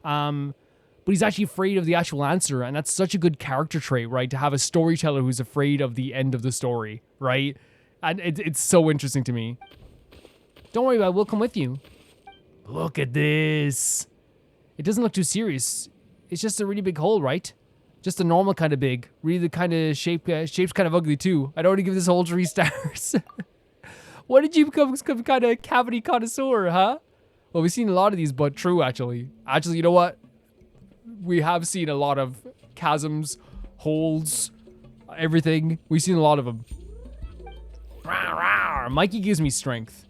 But he's actually afraid of the actual answer, and that's such a good character trait, right? To have a storyteller who's afraid of the end of the story, right? And it's so interesting to me. Don't worry about it, we'll come with you. Look at this. It doesn't look too serious. It's just a really big hole, right? Just a normal kind of big. Really the kind of shape's kind of ugly too. I'd already give this hole 3 stars. What did you become kind of cavity connoisseur, huh? Well, we've seen a lot of these, but true, actually. Actually, you know what? We have seen a lot of chasms, holes, everything. We've seen a lot of them. Mikey gives me strength.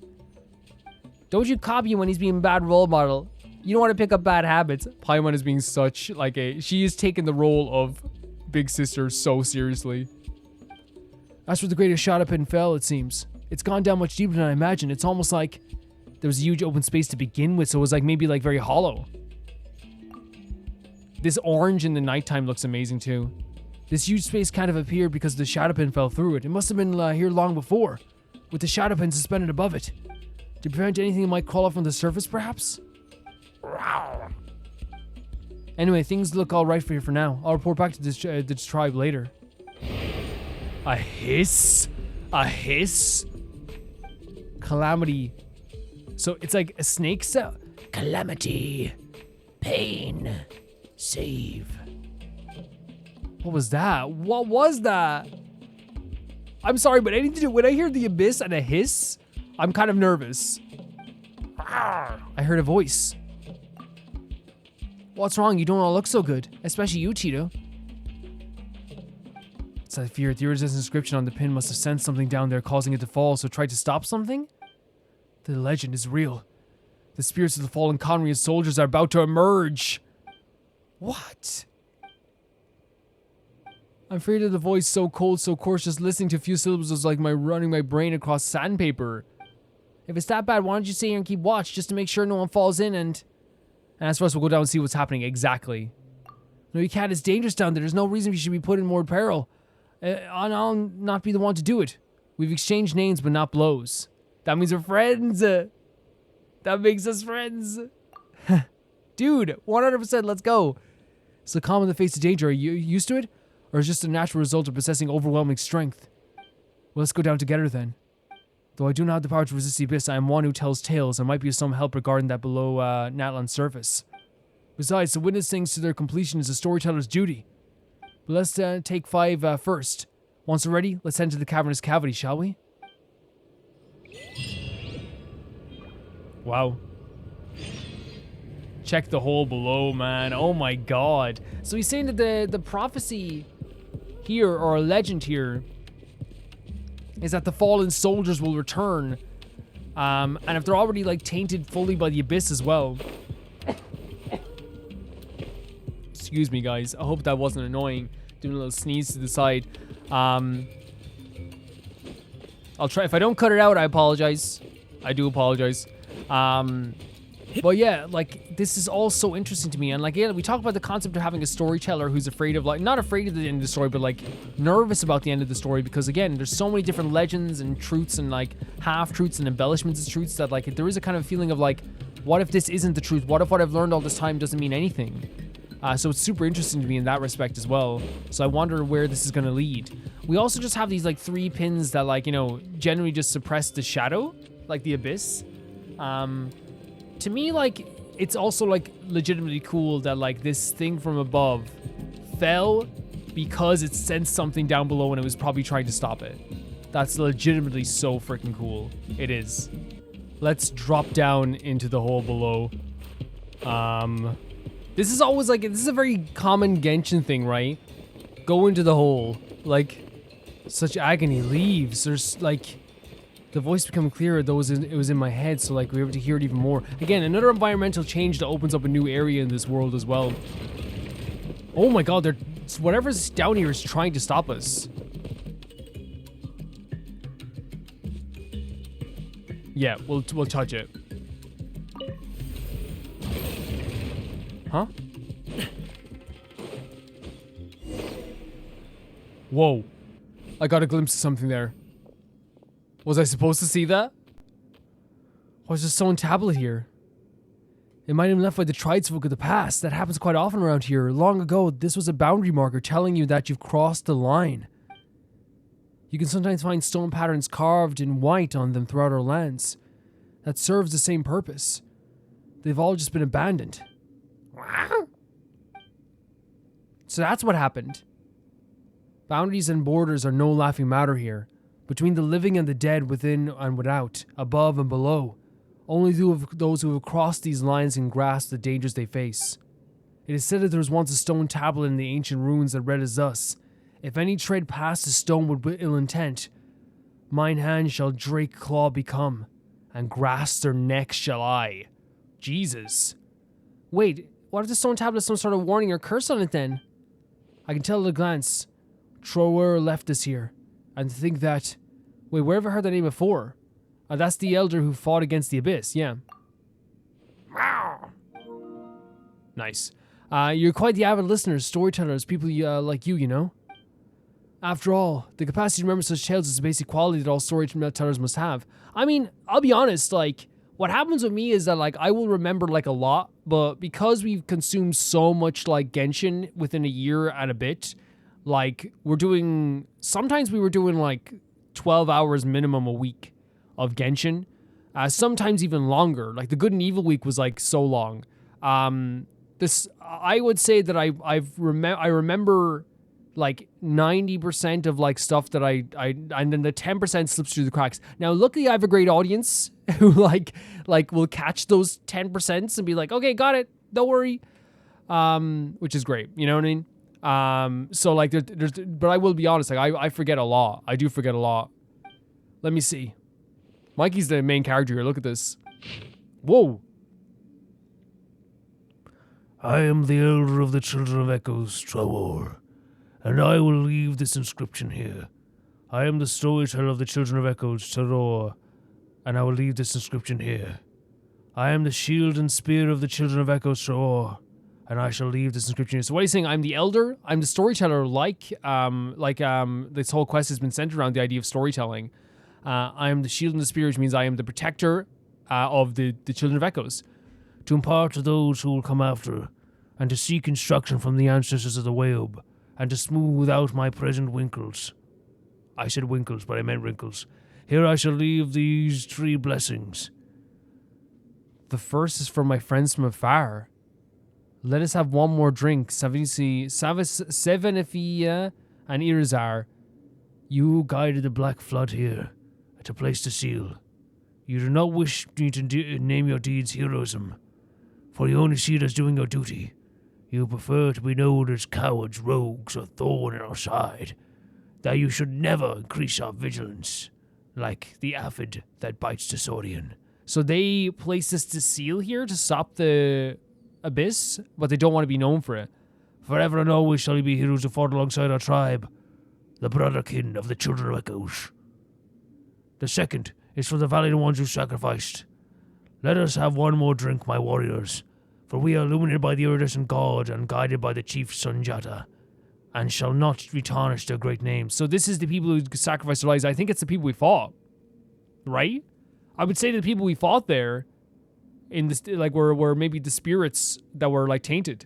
Don't you copy him when he's being a bad role model. You don't want to pick up bad habits. Paimon is being such like she is taking the role of big sister so seriously. That's where the greatest Shadowpin fell, it seems. It's gone down much deeper than I imagined. It's almost like there was a huge open space to begin with, so it was like maybe like very hollow. This orange in the nighttime looks amazing too. This huge space kind of appeared because the Shadowpin fell through it. It must have been here long before, with the Shadowpin suspended above it. To prevent anything that might crawl up from the surface, perhaps? Anyway, things look alright for you for now. I'll report back to this tribe later. A hiss? A hiss? Calamity. So it's like a snake cell. Calamity. Pain. Save. What was that? What was that? I'm sorry, but anything to do when I hear the abyss and a hiss, I'm kind of nervous. I heard a voice. What's wrong? You don't all look so good. Especially you, Titu. It's I fear the Iridescent inscription on the pin must have sent something down there causing it to fall, so tried to stop something? The legend is real. The spirits of the fallen Conrian soldiers are about to emerge. What? I'm afraid of the voice so cold, so coarse, just listening to a few syllables was like running my brain across sandpaper. If it's that bad, why don't you stay here and keep watch, just to make sure no one falls in and as for us, we'll go down and see what's happening exactly. No, you can't. It's dangerous down there. There's no reason you should be put in more peril. I'll not be the one to do it. We've exchanged names, but not blows. That means we're friends. That makes us friends. Dude, 100%, let's go. So calm in the face of danger. Are you used to it? Or is it just a natural result of possessing overwhelming strength? Well, let's go down together then. Though I do not have the power to resist the abyss, I am one who tells tales. I might be of some help regarding that below Natlan's surface. Besides, to witness things to their completion is a storyteller's duty. But let's take 5 first. Once we're ready, let's head to the cavernous cavity, shall we? Wow. Check the hole below, man. Oh my god. So he's saying that the prophecy here, or a legend here, is that the fallen soldiers will return. And if they're already like tainted fully by the abyss as well. Excuse me, guys. I hope that wasn't annoying. Doing a little sneeze to the side. I'll try. If I don't cut it out, I apologize. I do apologize. But yeah, like, this is all so interesting to me. And like, yeah, we talk about the concept of having a storyteller who's afraid of, like, not afraid of the end of the story, but like nervous about the end of the story, because again, there's so many different legends and truths and like half-truths and embellishments of truths that like, there is a kind of feeling of like, what if this isn't the truth? What if what I've learned all this time doesn't mean anything? So it's super interesting to me in that respect as well. So I wonder where this is going to lead. We also just have these like 3 pins that like, you know, generally just suppress the shadow, like the abyss. To me, like, it's also like legitimately cool that like this thing from above fell because it sensed something down below and it was probably trying to stop it. That's legitimately so freaking cool. It is. Let's drop down into the hole below. This is always like, this is a very common Genshin thing, right? Go into the hole. Like, such agony leaves. There's like, the voice becoming clearer, though it was in my head, so like we were able to hear it even more. Again, another environmental change that opens up a new area in this world as well. Oh my god, whatever's down here is trying to stop us. Yeah, we'll touch it. Huh? Whoa. I got a glimpse of something there. Was I supposed to see that? Why is there a stone tablet here? It might have been left by the tradesfolk of the past. That happens quite often around here. Long ago, this was a boundary marker telling you that you've crossed the line. You can sometimes find stone patterns carved in white on them throughout our lands. That serves the same purpose. They've all just been abandoned. So that's what happened. Boundaries and borders are no laughing matter here. Between the living and the dead, within and without, above and below. Only those who have crossed these lines can grasp the dangers they face. It is said that there was once a stone tablet in the ancient ruins that read as thus: if any tread past a stone with ill intent, mine hand shall Drake claw become, and grasp their neck shall I. Jesus. Wait, what if the stone tablet has some sort of warning or curse on it then? I can tell at a glance. Trower left us here, and to think that... Wait, where have I heard that name before? That's the elder who fought against the abyss, yeah. Nice. You're quite the avid listeners, storytellers, people like you know? After all, the capacity to remember such tales is a basic quality that all storytellers must have. I mean, I'll be honest, like, what happens with me is that, like, I will remember, like, a lot, but because we've consumed so much, like, Genshin within a year and a bit, like, sometimes we were doing, like, 12 hours minimum a week of Genshin. Sometimes even longer. Like, the Good and Evil week was, like, so long. I would say that I remember like 90% of like stuff that I and then the 10% slips through the cracks. Now luckily I have a great audience who like will catch those 10% and be like, okay, got it, don't worry. Which is great, you know what I mean? So like but I will be honest, like I forget a lot. I do forget a lot. Let me see. Mikey's the main character here. Look at this. Whoa. I am the elder of the children of Echoes, Trawor, and I will leave this inscription here. I am the storyteller of the children of Echoes, Trawor, and I will leave this inscription here. I am the shield and spear of the children of Echoes, Trawor, and I shall leave this inscription here. So what are you saying? I'm the elder? I'm the storyteller, this whole quest has been centered around the idea of storytelling. I am the shield and the spear, which means I am the protector of the children of Echoes. To impart to those who will come after, and to seek instruction from the ancestors of the Wayob, and to smooth out my present winkles. I said winkles, but I meant wrinkles. Here I shall leave these 3 blessings. The first is from my friends from afar. Let us have one more drink. Sevenifia and Irizar. You guided the Black Flood here, to place the seal. You do not wish me to name your deeds heroism, for you only see it as doing your duty. You prefer to be known as cowards, rogues, or thorn in our side, that you should never increase our vigilance, like the aphid that bites the Saurian. So they place this to seal here to stop the abyss, but they don't want to be known for it. Forever and always shall you be heroes who fought alongside our tribe, the brotherkin of the children of Echoes. The second is for the valiant ones who sacrificed. Let us have one more drink, my warriors, for we are illuminated by the iridescent god and guided by the chief Sunjata, and shall not retarnish their great names. So this is the people who sacrificed their lives. I think it's the people we fought, right? I would say the people we fought there, in this like were maybe the spirits that were like tainted.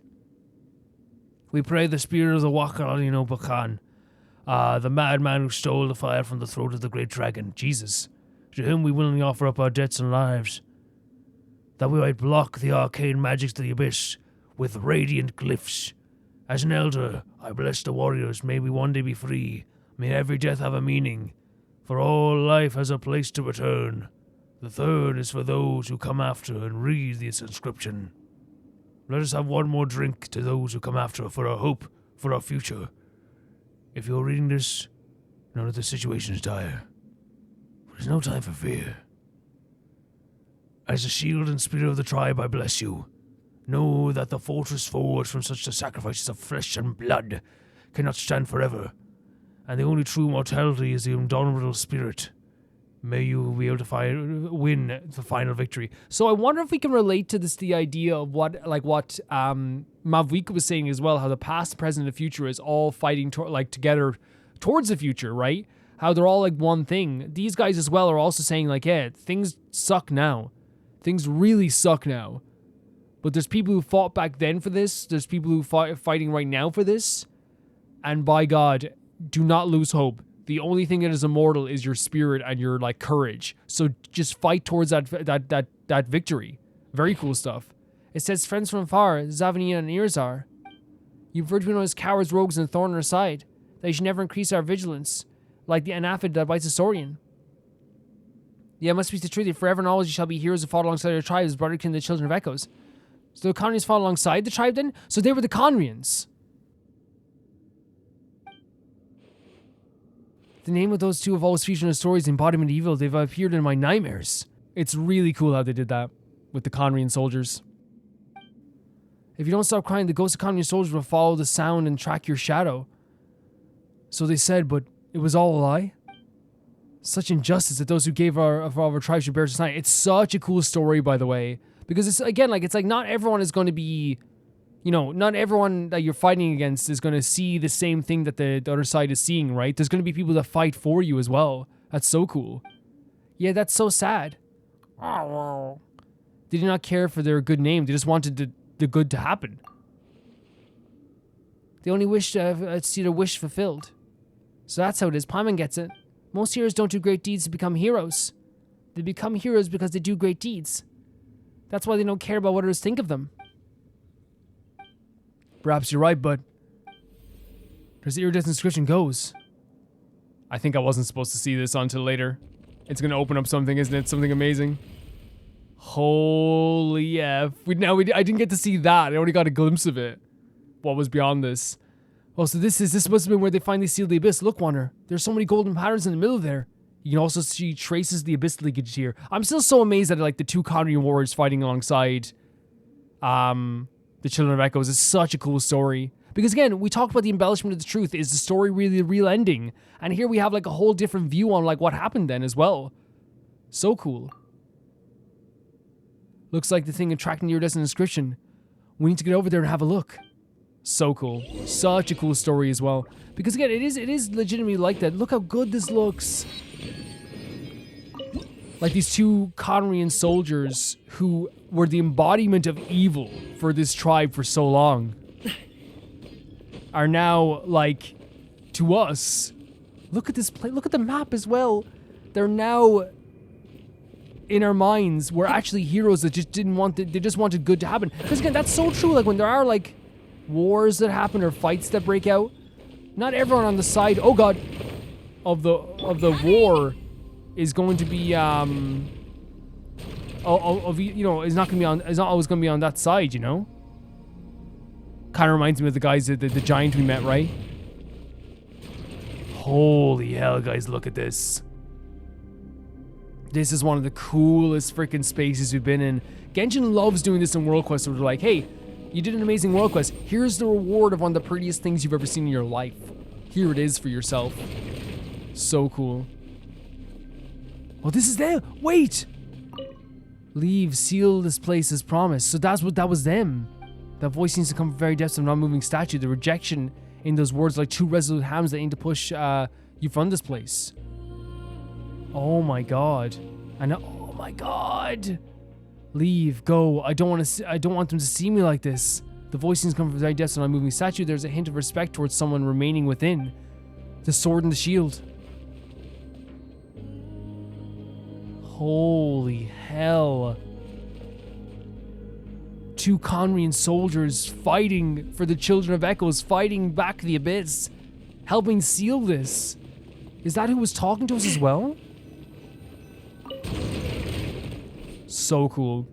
We pray the spirit of the Wakalino Bakan, the madman who stole the fire from the throat of the great dragon, Jesus, to whom we willingly offer up our debts and lives, that we might block the arcane magics of the abyss with radiant glyphs. As an elder, I bless the warriors. May we one day be free. May every death have a meaning, for all life has a place to return. The third is for those who come after and read this inscription. Let us have one more drink to those who come after for our hope, for our future. If you're reading this, know that the situation is dire. There's no time for fear. As the shield and spirit of the tribe, I bless you. Know that the fortress forged from such the sacrifices of flesh and blood cannot stand forever, and the only true mortality is the indomitable spirit. May you be able to win the final victory. So I wonder if we can relate to this, the idea of what Mavwika was saying as well, how the past, present, and the future is all fighting together towards the future, right? How they're all like one thing. These guys as well are also saying like, yeah, things suck now. Things really suck now. But there's people who fought back then for this. There's people who fighting right now for this. And by God, do not lose hope. The only thing that is immortal is your spirit and your like courage. So just fight towards that victory. Very cool stuff. It says, friends from far, Zavania and Irzar. You've heard we know as cowards, rogues, and thorn in our side. That you should never increase our vigilance, like the anaphid that bites a saurian. Yeah, it must be the truth. Forever and always you shall be heroes who fought alongside your tribes, brotherkin the children of echoes. So the Conrians fought alongside the tribe then? So they were the Conrians. The name of those two have always featured in the stories, embodiment of evil. They've appeared in my nightmares. It's really cool how they did that with the Conrian soldiers. If you don't stop crying, the ghosts of Conrian soldiers will follow the sound and track your shadow. So they said, but it was all a lie? Such injustice that those who gave of our tribe should bear tonight. It's such a cool story, by the way. Because it's, again, like, it's like not everyone is going to be, you know, not everyone that you're fighting against is going to see the same thing that the other side is seeing, right? There's going to be people that fight for you as well. That's so cool. Yeah, that's so sad. They did not care for their good name. They just wanted the good to happen. They only wished to see their wish fulfilled. So that's how it is. Paimon gets it. Most heroes don't do great deeds to become heroes. They become heroes because they do great deeds. That's why they don't care about what others think of them. Perhaps you're right, but as the iridescent inscription goes. I think I wasn't supposed to see this until later. It's going to open up something, isn't it? Something amazing. Holy F. I didn't get to see that. I only got a glimpse of it. What was beyond this? Oh, so this must have been where they finally sealed the abyss. Look, Wander. There's so many golden patterns in the middle there. You can also see traces of the abyss linkage here. I'm still so amazed at like the two Conrian warriors fighting alongside the Children of Echoes. It's such a cool story. Because again, we talked about the embellishment of the truth. Is the story really the real ending? And here we have like a whole different view on like what happened then as well. So cool. Looks like the thing attracting the iridescent inscription. We need to get over there and have a look. So cool. Such a cool story as well. Because again, it is legitimately like that. Look how good this looks. Like these two Conrian soldiers who were the embodiment of evil for this tribe for so long are now, like, to us. Look at this place. Look at the map as well. They're now, in our minds, we're actually heroes that just didn't want they just wanted good to happen. Because again, that's so true. Like when there are like wars that happen or fights that break out, not everyone on the side, oh god, of the war is going to be you know, is not always gonna be on that side, you know? Kinda reminds me of the guys the giant we met, right? Holy hell, guys, look at this. This is one of the coolest freaking spaces we've been in. Genshin loves doing this in World Quest, where they're like, hey, you did an amazing World Quest. Here's the reward of one of the prettiest things you've ever seen in your life. Here it is for yourself. So cool. Oh, this is them. Wait! Leave, seal this place as promised. So that was them. That voice seems to come from very depths of a non-moving statue. The rejection in those words like two resolute hands that aim to push you from this place. Oh my god. Oh my god. Leave, go. I don't want them to see me like this. The voice seems to come from very depths of a non-moving statue. There's a hint of respect towards someone remaining within. The sword and the shield. Holy hell. Two Conrian soldiers fighting for the Children of Echoes, fighting back the abyss, helping seal this. Is that who was talking to us as well? So cool.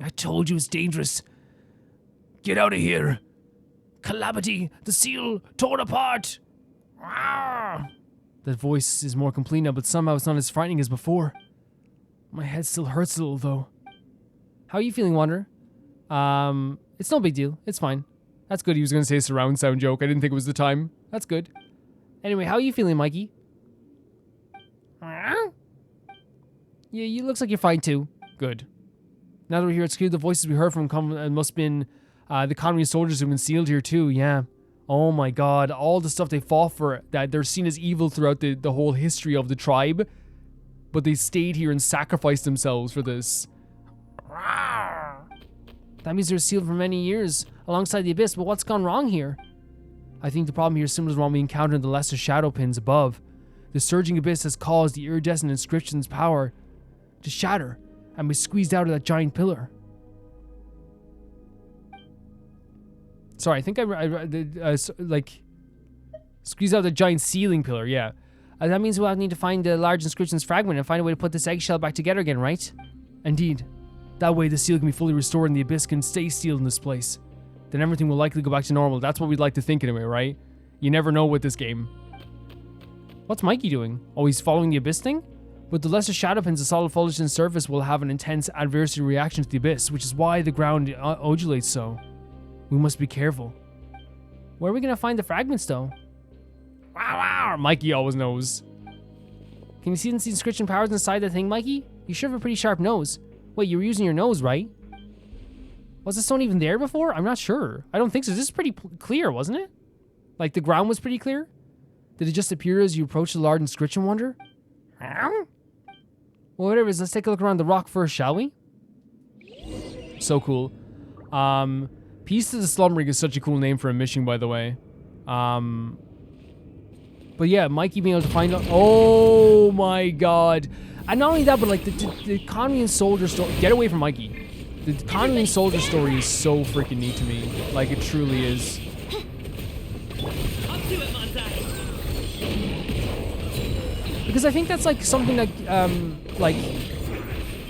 I told you it's dangerous. Get out of here. Calamity, the seal, torn apart. Rawr. That voice is more complete now, but somehow it's not as frightening as before. My head still hurts a little, though. How are you feeling, Wanderer? It's no big deal. It's fine. That's good. He was going to say a surround sound joke. I didn't think it was the time. That's good. Anyway, how are you feeling, Mikey? Yeah, you looks like you're fine, too. Good. Now that we're here, it's clear the voices we heard from must have been the Conrian soldiers who've been sealed here, too. Yeah. Oh my god, all the stuff they fought for, that they're seen as evil throughout the whole history of the tribe, but they stayed here and sacrificed themselves for this. That means they're sealed for many years alongside the Abyss, but what's gone wrong here? I think the problem here is similar to what we encountered in the lesser shadow pins above. The surging Abyss has caused the iridescent inscription's power to shatter and be squeezed out of that giant pillar. Sorry, I think like, squeeze out the giant ceiling pillar, yeah. That means we'll need to find the large inscription's fragment and find a way to put this eggshell back together again, right? Indeed. That way the seal can be fully restored and the Abyss can stay sealed in this place. Then everything will likely go back to normal. That's what we'd like to think anyway, right? You never know with this game. What's Mikey doing? Oh, he's following the Abyss thing? With the lesser shadow pins, the solid foliage and surface will have an intense adversary reaction to the Abyss, which is why the ground undulates so. We must be careful. Where are we gonna find the fragments, though? Wow, wow! Mikey always knows. Can you see the inscription powers inside that thing, Mikey? You sure have a pretty sharp nose. Wait, you were using your nose, right? Was the stone even there before? I'm not sure. I don't think so. This is pretty clear, wasn't it? Like, the ground was pretty clear? Did it just appear as you approached the large inscription wonder? Well, whatever it is, let's take a look around the rock first, shall we? So cool. Peace to the Slumring is such a cool name for a mission, by the way. But yeah, Mikey being able to find out. Oh my god. And not only that, but like the Conway and Soldier story. Get away from Mikey. The Conway and Soldier story is so freaking neat to me. Like, it truly is. Because I think that's like something that, like,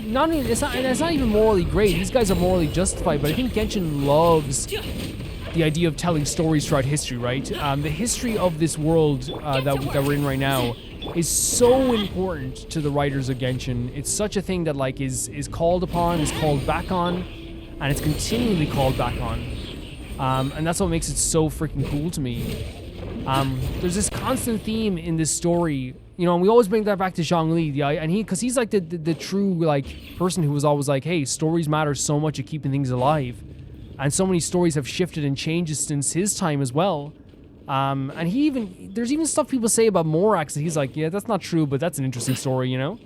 not only, it's not even morally great. These guys are morally justified, but I think Genshin loves the idea of telling stories throughout history, right? The history of this world that we're in right now is so important to the writers of Genshin. It's such a thing that like is called upon, is called back on, and it's continually called back on. And that's what makes it so freaking cool to me. There's this constant theme in this story, you know, and we always bring that back to Zhongli, because he's like the true like person who was always like, hey, stories matter so much at keeping things alive, and so many stories have shifted and changed since his time as well. And there's even stuff people say about Morax that he's like, yeah, that's not true, but that's an interesting story, you know?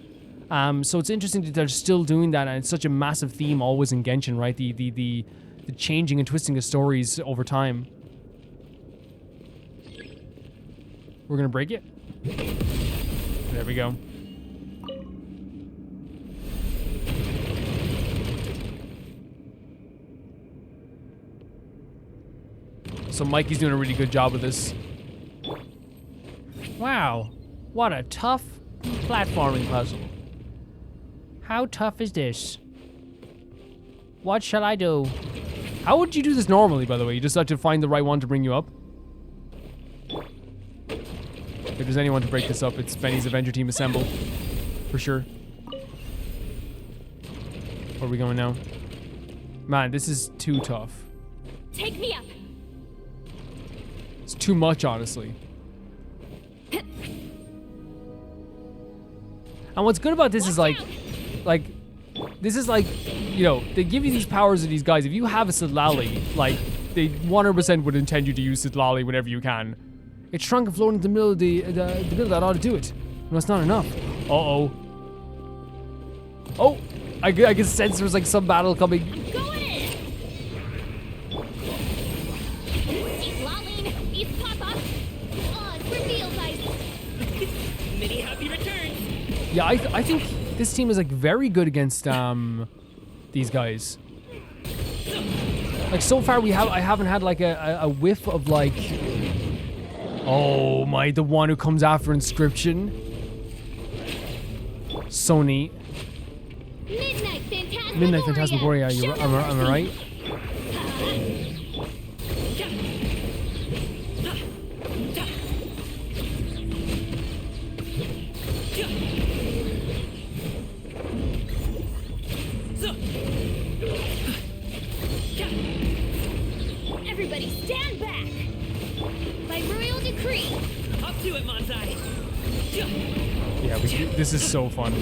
So it's interesting that they're still doing that, and it's such a massive theme always in Genshin, right? The changing and twisting of stories over time. We're gonna break it. There we go. So Mikey's doing a really good job of this. Wow, what a tough platforming puzzle. How tough is this? What shall I do? How would you do this normally, by the way? You just have to find the right one to bring you up? If there's anyone to break this up, it's Benny's Avenger Team Assemble. For sure. Where are we going now? Man, this is too tough. Take me up. It's too much, honestly. And what's good about this is like, this is like, you know, they give you these powers to these guys. If you have a Sitlali, like, they 100% would intend you to use Sitlali whenever you can. It's shrunk and floating in the middle of the middle of that ought to do it. No, it's not enough. Uh-oh. Oh! I can sense there's like some battle coming. Go in! Laline, East Papa. Reveals ice. Many happy returns. Yeah, I think this team is like very good against these guys. Like so far I haven't had like a whiff of like, oh my, the one who comes after Inscription. So neat. Midnight Phantasmagoria, am I right? Everybody stand back! By royal decree! Up to it, Manzai. Yeah, this is so fun.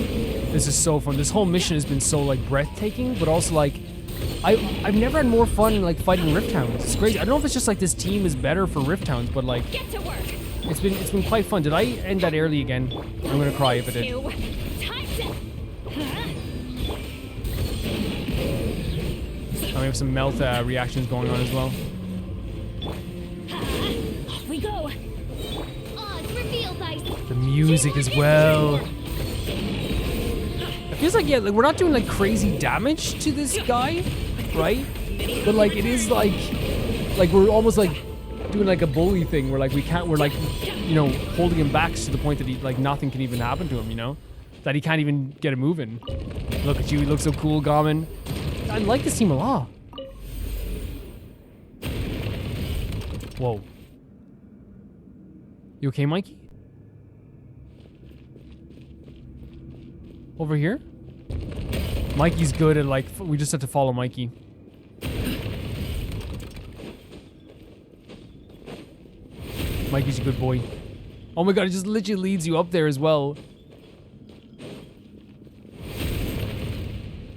This is so fun. This whole mission has been so like breathtaking, but also like I've never had more fun like fighting Rift Hounds. It's crazy. I don't know if it's just like this team is better for Rift Hounds, but like Get to work. it's been quite fun. Did I end that early again? I'm gonna cry if I did. Time to. We have some melt reactions going on as well. Off we go. Odds revealed by. The music as well. It feels like, yeah, like we're not doing like crazy damage to this guy, right? But like it is like we're almost like doing like a bully thing where like we're like, you know, holding him back to the point that he like nothing can even happen to him, you know? That he can't even get it moving. Look at you, he looks so cool, Garmin. I like this team a lot. Whoa. You okay, Mikey? Over here? Mikey's good at like, we just have to follow Mikey. Mikey's a good boy. Oh my god, it just literally leads you up there as well.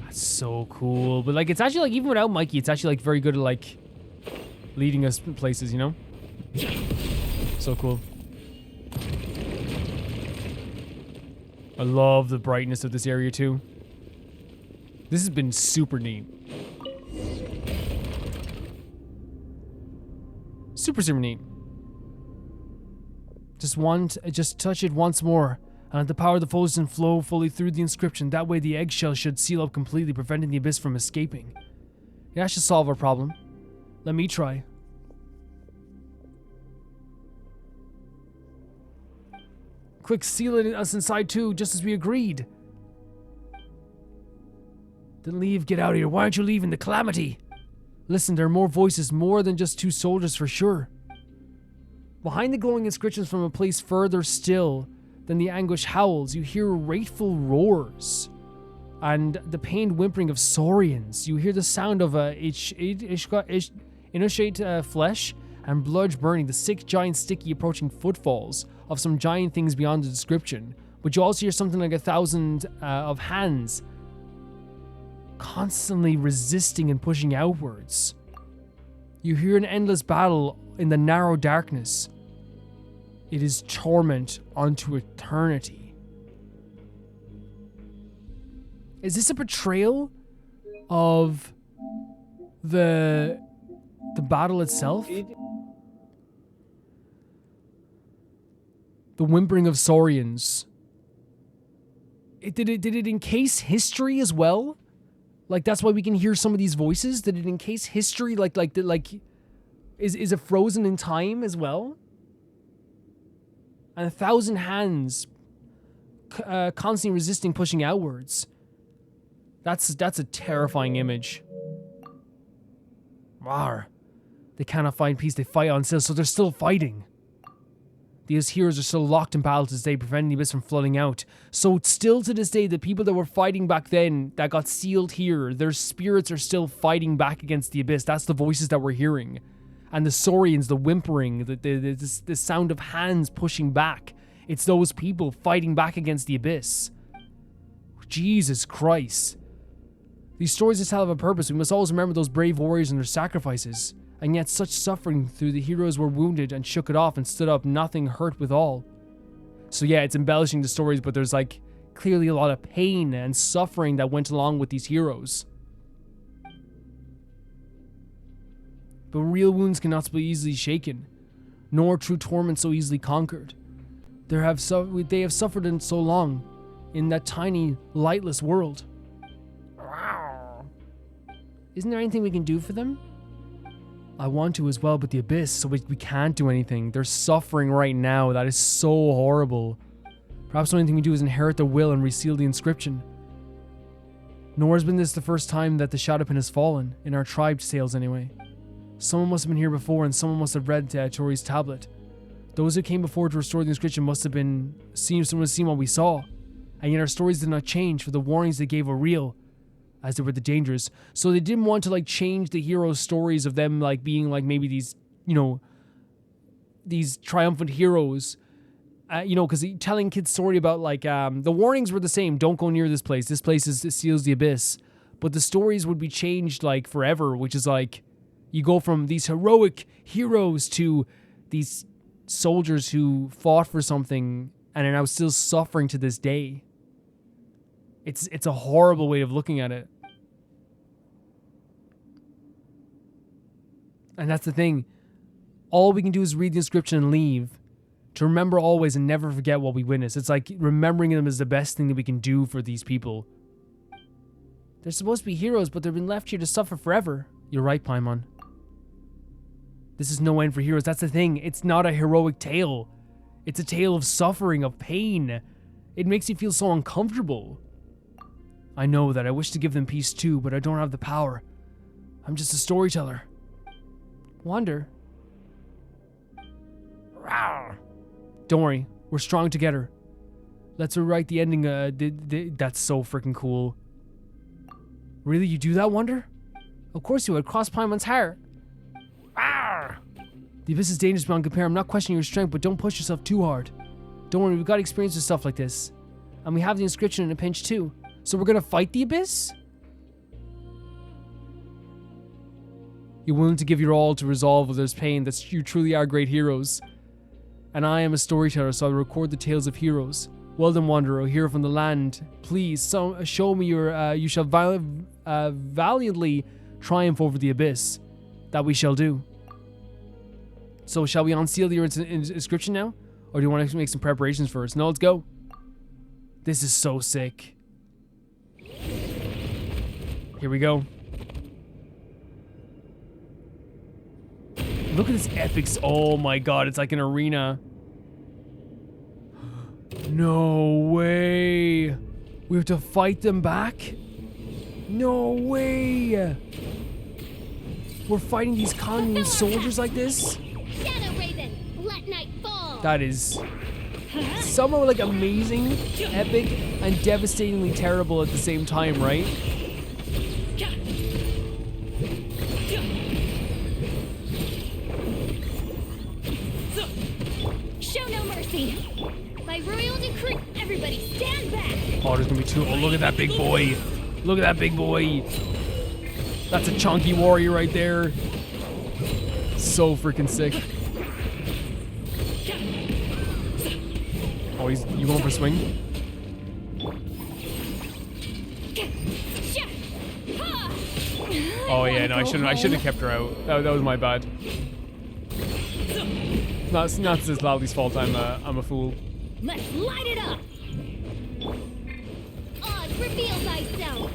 That's so cool. But like, it's actually like, even without Mikey, it's actually like very good at like leading us places, you know? So cool. I love the brightness of this area too. This has been super neat. Super neat. Just touch it once more, and let the power of the Frozen flow fully through the inscription. That way the eggshell should seal up completely, preventing the abyss from escaping. Yeah, that should solve our problem. Let me try. Quick, seal it us inside too, just as we agreed. Then leave, get out of here. Why aren't you leaving? The calamity. Listen, there are more voices, more than just 2 soldiers for sure. Behind the glowing inscriptions from a place further still than the anguish howls, you hear wrathful roars and the pained whimpering of saurians. You hear the sound of initiate flesh and blood burning, the sick giant sticky approaching footfalls of some giant things beyond the description. But you also hear something like 1,000 of hands constantly resisting and pushing outwards. You hear an endless battle in the narrow darkness. It is torment unto eternity. Is this a portrayal of the battle itself? The whimpering of saurians. Did it encase history as well? Like that's why we can hear some of these voices? Did it encase history? Is it frozen in time as well? And 1,000 hands constantly resisting, pushing outwards. That's a terrifying image. Rawr. They cannot find peace, they fight on still, so they're still fighting. These heroes are still locked in battle to this day, preventing the abyss from flooding out. So still to this day, the people that were fighting back then, that got sealed here, their spirits are still fighting back against the abyss. That's the voices that we're hearing. And the saurians, the whimpering, the sound of hands pushing back. It's those people fighting back against the abyss. Jesus Christ. These stories just have a purpose. We must always remember those brave warriors and their sacrifices. And yet such suffering through the heroes were wounded and shook it off and stood up, nothing hurt withal. So yeah, it's embellishing the stories, but there's like clearly a lot of pain and suffering that went along with these heroes. But real wounds cannot be easily shaken, nor true torment so easily conquered. They have suffered in so long, in that tiny, lightless world. Isn't there anything we can do for them? I want to as well, but the abyss, so we can't do anything. They're suffering right now. That is so horrible. Perhaps the only thing we do is inherit the will and reseal the inscription. Nor has been this the first time that the Shadowpin has fallen, in our tribe's tales anyway. Someone must have been here before, and someone must have read Tori's tablet. Those who came before to restore the inscription must have seen what we saw. And yet our stories did not change, for the warnings they gave were real, as they were the dangers. So they didn't want to like change the heroes' stories of them like being like maybe these, you know, these triumphant heroes. Because telling kids' story about like the warnings were the same. Don't go near this place. This place seals the abyss. but the stories would be changed like forever, which is like you go from these heroic heroes to these soldiers who fought for something and are now still suffering to this day. It's a horrible way of looking at it. And that's the thing. All we can do is read the inscription and leave. To remember always and never forget what we witnessed. It's like remembering them is the best thing that we can do for these people. They're supposed to be heroes, but they've been left here to suffer forever. You're right, Paimon. This is no end for heroes. That's the thing. It's not a heroic tale. It's a tale of suffering, of pain. It makes you feel so uncomfortable. I know that I wish to give them peace too, but I don't have the power. I'm just a storyteller. Wander. Rawr. Don't worry, we're strong together. Let's rewrite the ending. That's so freaking cool. Really, you do that, Wonder? Of course you would. Cross Paimon's heart. Rawr. The abyss is dangerous beyond compare. I'm not questioning your strength, but don't push yourself too hard. Don't worry, we've got experience with stuff like this. And we have the inscription in a pinch too. So we're gonna fight the abyss? You're willing to give your all to resolve where there's pain. You truly are great heroes. And I am a storyteller, so I record the tales of heroes. Well done, Wanderer, hero from the land. Please, show me your. You shall valiantly triumph over the abyss. That we shall do. So, shall we unseal your inscription now, or do you want to make some preparations first? No, let's go. This is so sick. Here we go. Look at this epic. Oh my god, it's like an arena. No way. We have to fight them back? No way. We're fighting these common soldiers like this? Shadow Raven, let night fall. That is somehow like amazing, epic, and devastatingly terrible at the same time, right? Show no mercy. By royal decree, everybody stand back. Oh, there's gonna be two. Oh, look at that big boy. Look at that big boy. That's a chunky warrior right there. So freaking sick. Oh, you going for a swing? Oh yeah, no, I shouldn't have kept her out. That was my bad. Not since Lally's fault. I'm a fool. Let's light it up. Oz, reveal thyself.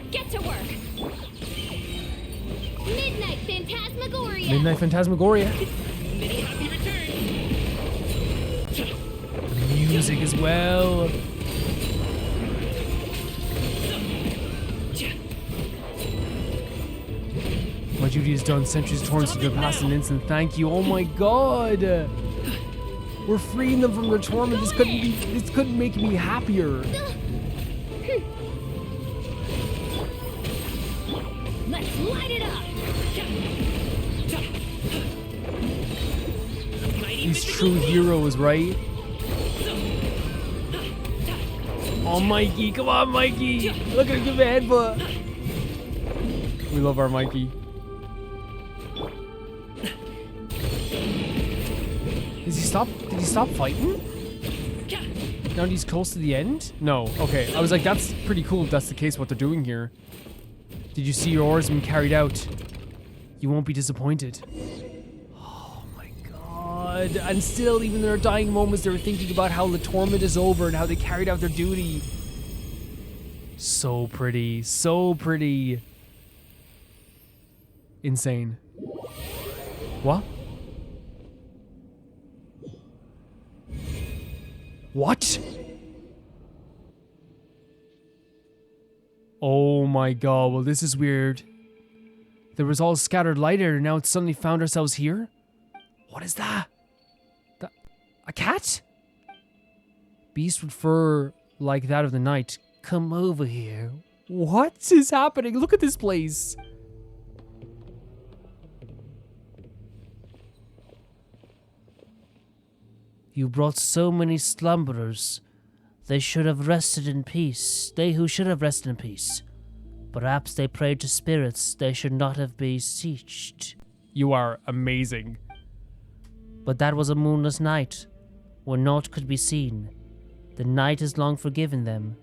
Get to work. Midnight Phantasmagoria. Midnight Phantasmagoria. Many happy returns. Music as well. My duty is done. Centuries torn to the past in an instant. Thank you. Oh my god. We're freeing them from their torment. This couldn't make me happier. Let's light it up. These true heroes, right? Oh, Mikey. Come on, Mikey. Look at him give a headbutt. We love our Mikey. Did he stop fighting? Now he's close to the end? No. Okay. I was like, that's pretty cool if that's the case, what they're doing here. Did you see your orders being carried out? You won't be disappointed. Oh my god. And still, even in their dying moments, they were thinking about how the torment is over and how they carried out their duty. So pretty. So pretty. Insane. What? What? Oh my god, well this is weird. There was all scattered light air and now it's suddenly found ourselves here? What is that? A cat? Beast with fur like that of the night. Come over here. What is happening? Look at this place. You brought so many slumberers. They should have rested in peace. They who should have rested in peace. Perhaps they prayed to spirits they should not have beseeched. You are amazing. But that was a moonless night, when naught could be seen. The night is long forgiven them,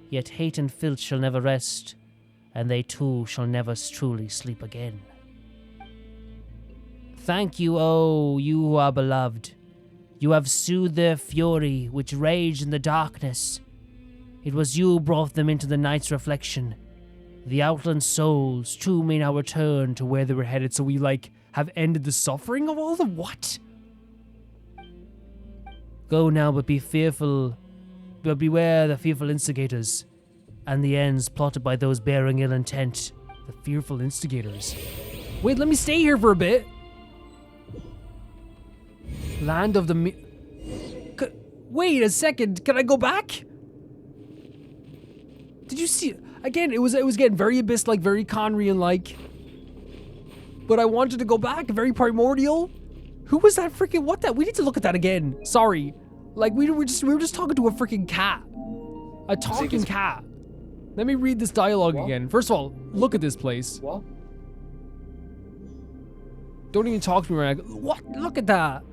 yet hate and filth shall never rest, and they too shall never truly sleep again. Thank you, O you who are beloved. You have soothed their fury, which raged in the darkness. It was you who brought them into the night's reflection. The outland souls, too, may now return to where they were headed, so we, have ended the suffering of all of them? What? Go now, but be fearful, but beware the fearful instigators, and the ends plotted by those bearing ill intent. The fearful instigators. Wait, let me stay here for a bit. Land of the Wait a second, can I go back? Did you see? Again, it was getting very Abyss-like, very Conrian-like. But I wanted to go back, very primordial. Who was that freaking, what that? We need to look at that again. Sorry. We were just talking to a freaking cat. A talking cat. Let me read this dialogue again. First of all, look at this place. What? Don't even talk to me right now. What? Look at that.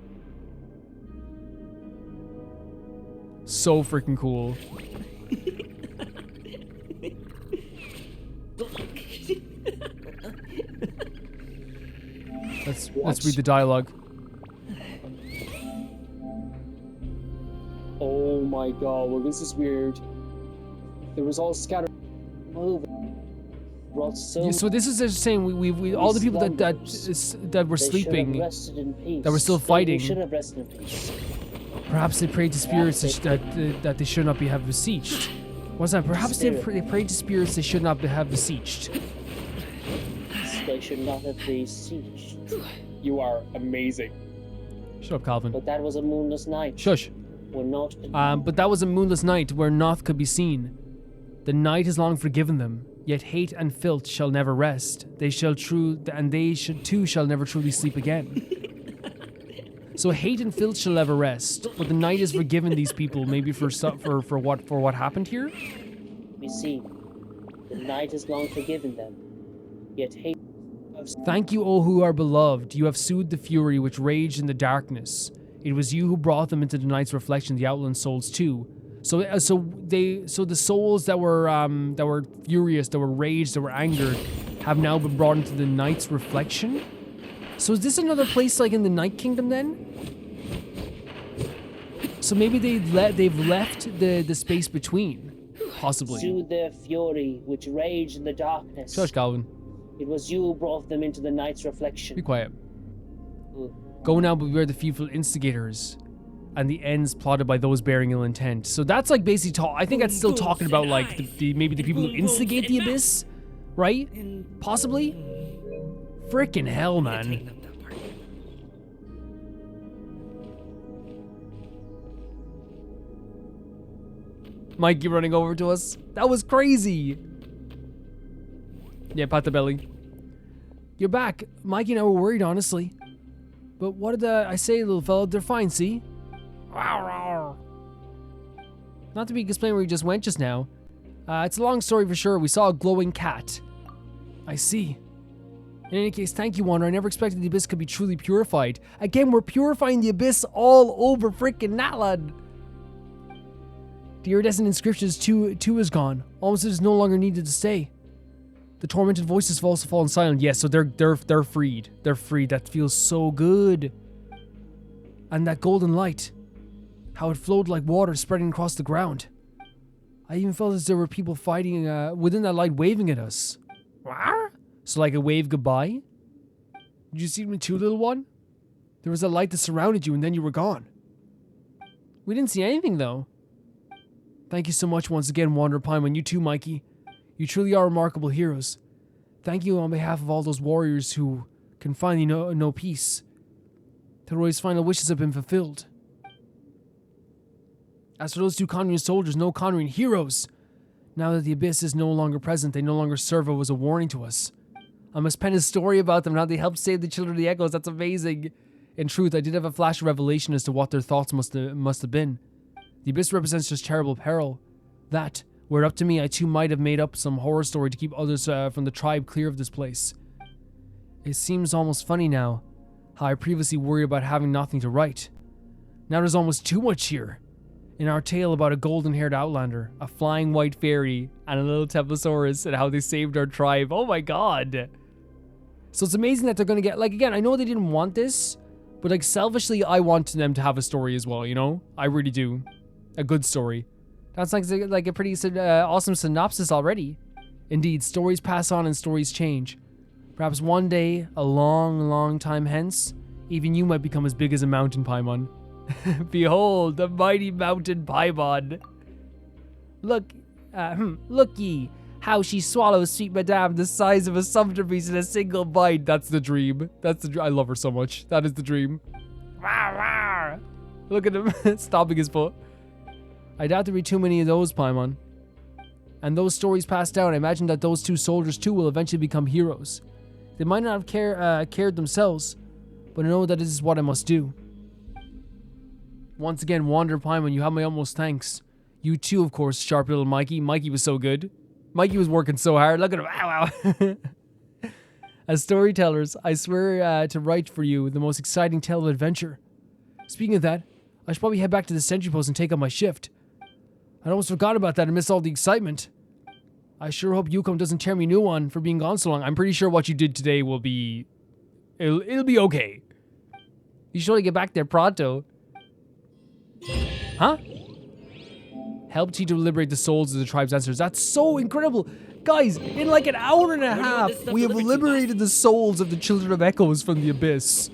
So freaking cool. Let's read the dialogue. Oh my god, well this is weird. It was all scattered moving. Brought so Yeah, so this is just saying we all the people that were sleeping, that were still fighting. Should have rested in peace. Perhaps they prayed to spirits that they should not have beseeched. What's that? Perhaps they prayed to spirits they should not have beseeched. They should not have beseeched. You are amazing. Shut up, Calvin. But that was a moonless night. Shush. When naught but that was a moonless night where naught could be seen. The night has long forgiven them, yet hate and filth shall never rest. They shall shall never truly sleep again. So hate and filth shall never rest, but the night has forgiven these people, maybe for what happened here. be seen. The night has long forgiven them, yet hate. Thank you, O who are beloved. You have soothed the fury which raged in the darkness. It was you who brought them into the night's reflection, the outland souls too. So the souls that were furious, that were raged, that were angered, have now been brought into the night's reflection. So is this another place like in the Night Kingdom then? So maybe they've left the space between, possibly. Soothe their fury which raged in the darkness. Shush, Calvin. It was you who brought them into the night's reflection. Be quiet. Go now, but beware the fearful instigators, and the ends plotted by those bearing ill intent. So that's like basically I think that's still talking about like maybe the people who instigate the abyss, right? Possibly. Frickin' hell, man. Mikey running over to us. That was crazy. Yeah, pat the belly. You're back. Mikey and I were worried, honestly. But what did I say, little fella? They're fine, see? Not to be explained where you just went just now. It's a long story for sure. We saw a glowing cat. I see. In any case, thank you, Wanderer. I never expected the abyss could be truly purified. Again, we're purifying the abyss all over frickin' Natlan. The iridescent inscriptions too is gone. Almost it is no longer needed to stay. The tormented voices have also fallen silent. Yes, so they're freed. They're freed. That feels so good. And that golden light, how it flowed like water spreading across the ground. I even felt as there were people fighting within that light, waving at us. So like a wave goodbye. Did you see me too, little one? There was a light that surrounded you, and then you were gone. We didn't see anything though. Thank you so much once again, Wanderer Pine, and you too, Mikey. You truly are remarkable heroes. Thank you on behalf of all those warriors who can finally know peace. Teroy's final wishes have been fulfilled. As for those two Conrian soldiers, no Conrian heroes. Now that the abyss is no longer present, they no longer serve as a warning to us. I must pen a story about them and how they helped save the children of the echoes. That's amazing. In truth, I did have a flash of revelation as to what their thoughts must have been. The abyss represents just terrible peril. That, were it up to me, I too might have made up some horror story to keep others from the tribe clear of this place. It seems almost funny now, how I previously worried about having nothing to write. Now there's almost too much here. In our tale about a golden-haired outlander, a flying white fairy, and a little Templosaurus, and how they saved our tribe. Oh my god. So it's amazing that they're gonna get, like, again, I know they didn't want this, but like selfishly, I want them to have a story as well, you know? I really do. A good story. That's like a pretty awesome synopsis already. Indeed, stories pass on and stories change. Perhaps one day, a long, long time hence, even you might become as big as a mountain paimon. Behold, the mighty mountain paimon. Look ye, how she swallows sweet madame the size of a sumpter piece in a single bite. That's the dream. I love her so much. That is the dream. Look at him stomping his foot. I doubt there'll be too many of those, Paimon. And those stories passed down, I imagine that those two soldiers too will eventually become heroes. They might not have cared themselves, but I know that this is what I must do. Once again, Wander Paimon, you have my utmost thanks. You too, of course, sharp little Mikey. Mikey was so good. Mikey was working so hard. Look at him. Ow, ow. As storytellers, I swear to write for you the most exciting tale of adventure. Speaking of that, I should probably head back to the sentry post and take up my shift. I almost forgot about that and missed all the excitement. I sure hope Yukon doesn't tear me a new one for being gone so long. I'm pretty sure what you did today will be... It'll be okay. You should get back there pronto. Huh? Help Titu liberate the souls of the tribe's ancestors. That's so incredible. Guys, in like an hour and a half, we have liberated the souls of the Children of Echoes from the Abyss.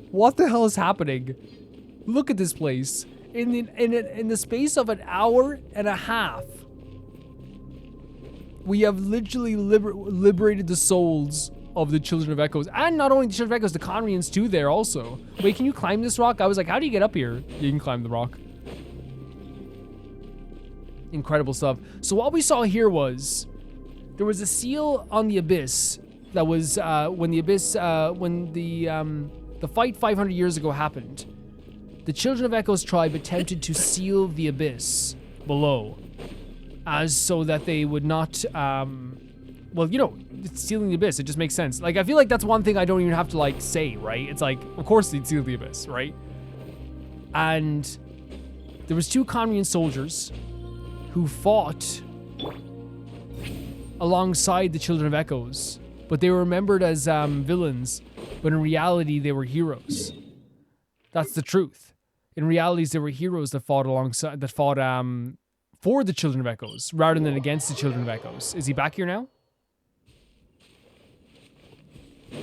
What the hell is happening? Look at this place. In the space of an hour and a half, we have literally liberated the souls of the Children of Echoes. And not only the Children of Echoes, the Conrians too there also. Wait, can you climb this rock? I was like, how do you get up here? You can climb the rock. Incredible stuff. So what we saw here was, there was a seal on the Abyss that was, when the fight 500 years ago happened. The Children of Echoes tribe attempted to seal the Abyss below, as so that they would not, well, you know, it's sealing the Abyss, it just makes sense. Like, I feel like that's one thing I don't even have to, like, say, right? It's like, of course they'd seal the Abyss, right? And there was two Conrian soldiers who fought alongside the Children of Echoes, but they were remembered as villains, but in reality they were heroes. That's the truth. In reality, they were heroes that fought for the Children of Echoes rather than against the Children of Echoes. Is he back here now?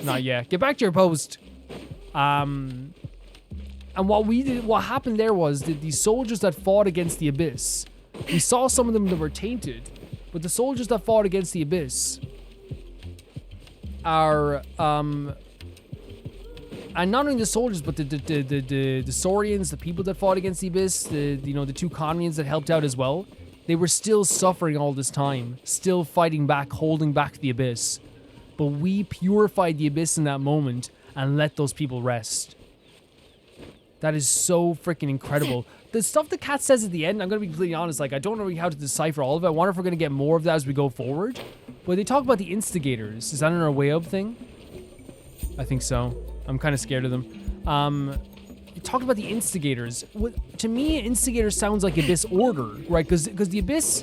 Not yet. Get back to your post. And what happened there was that the soldiers that fought against the Abyss, we saw some of them that were tainted, but the soldiers that fought against the Abyss are and not only the soldiers, but the Saurians, the people that fought against the Abyss, the two Conrians that helped out as well, they were still suffering all this time, still fighting back, holding back the Abyss. But we purified the Abyss in that moment and let those people rest. That is so freaking incredible. The stuff the cat says at the end, I'm going to be completely honest, like, I don't know how to decipher all of it. I wonder if we're going to get more of that as we go forward. But they talk about the instigators. Is that in our way up thing? I think so. I'm kind of scared of them. Talk about the instigators. To me, instigator sounds like Abyss Order, right? Because the Abyss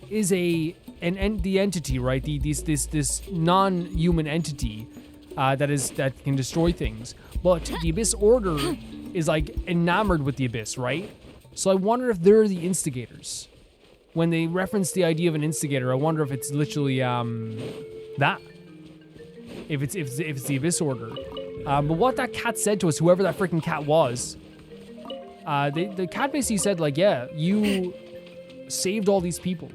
is the entity, right? This non-human entity that can destroy things. But the Abyss Order is like enamored with the Abyss, right? So I wonder if they're the instigators. When they reference the idea of an instigator, I wonder if it's literally that. If it's the Abyss Order. But what that cat said to us, whoever that freaking cat was, the cat basically said, like, yeah, you saved all these people.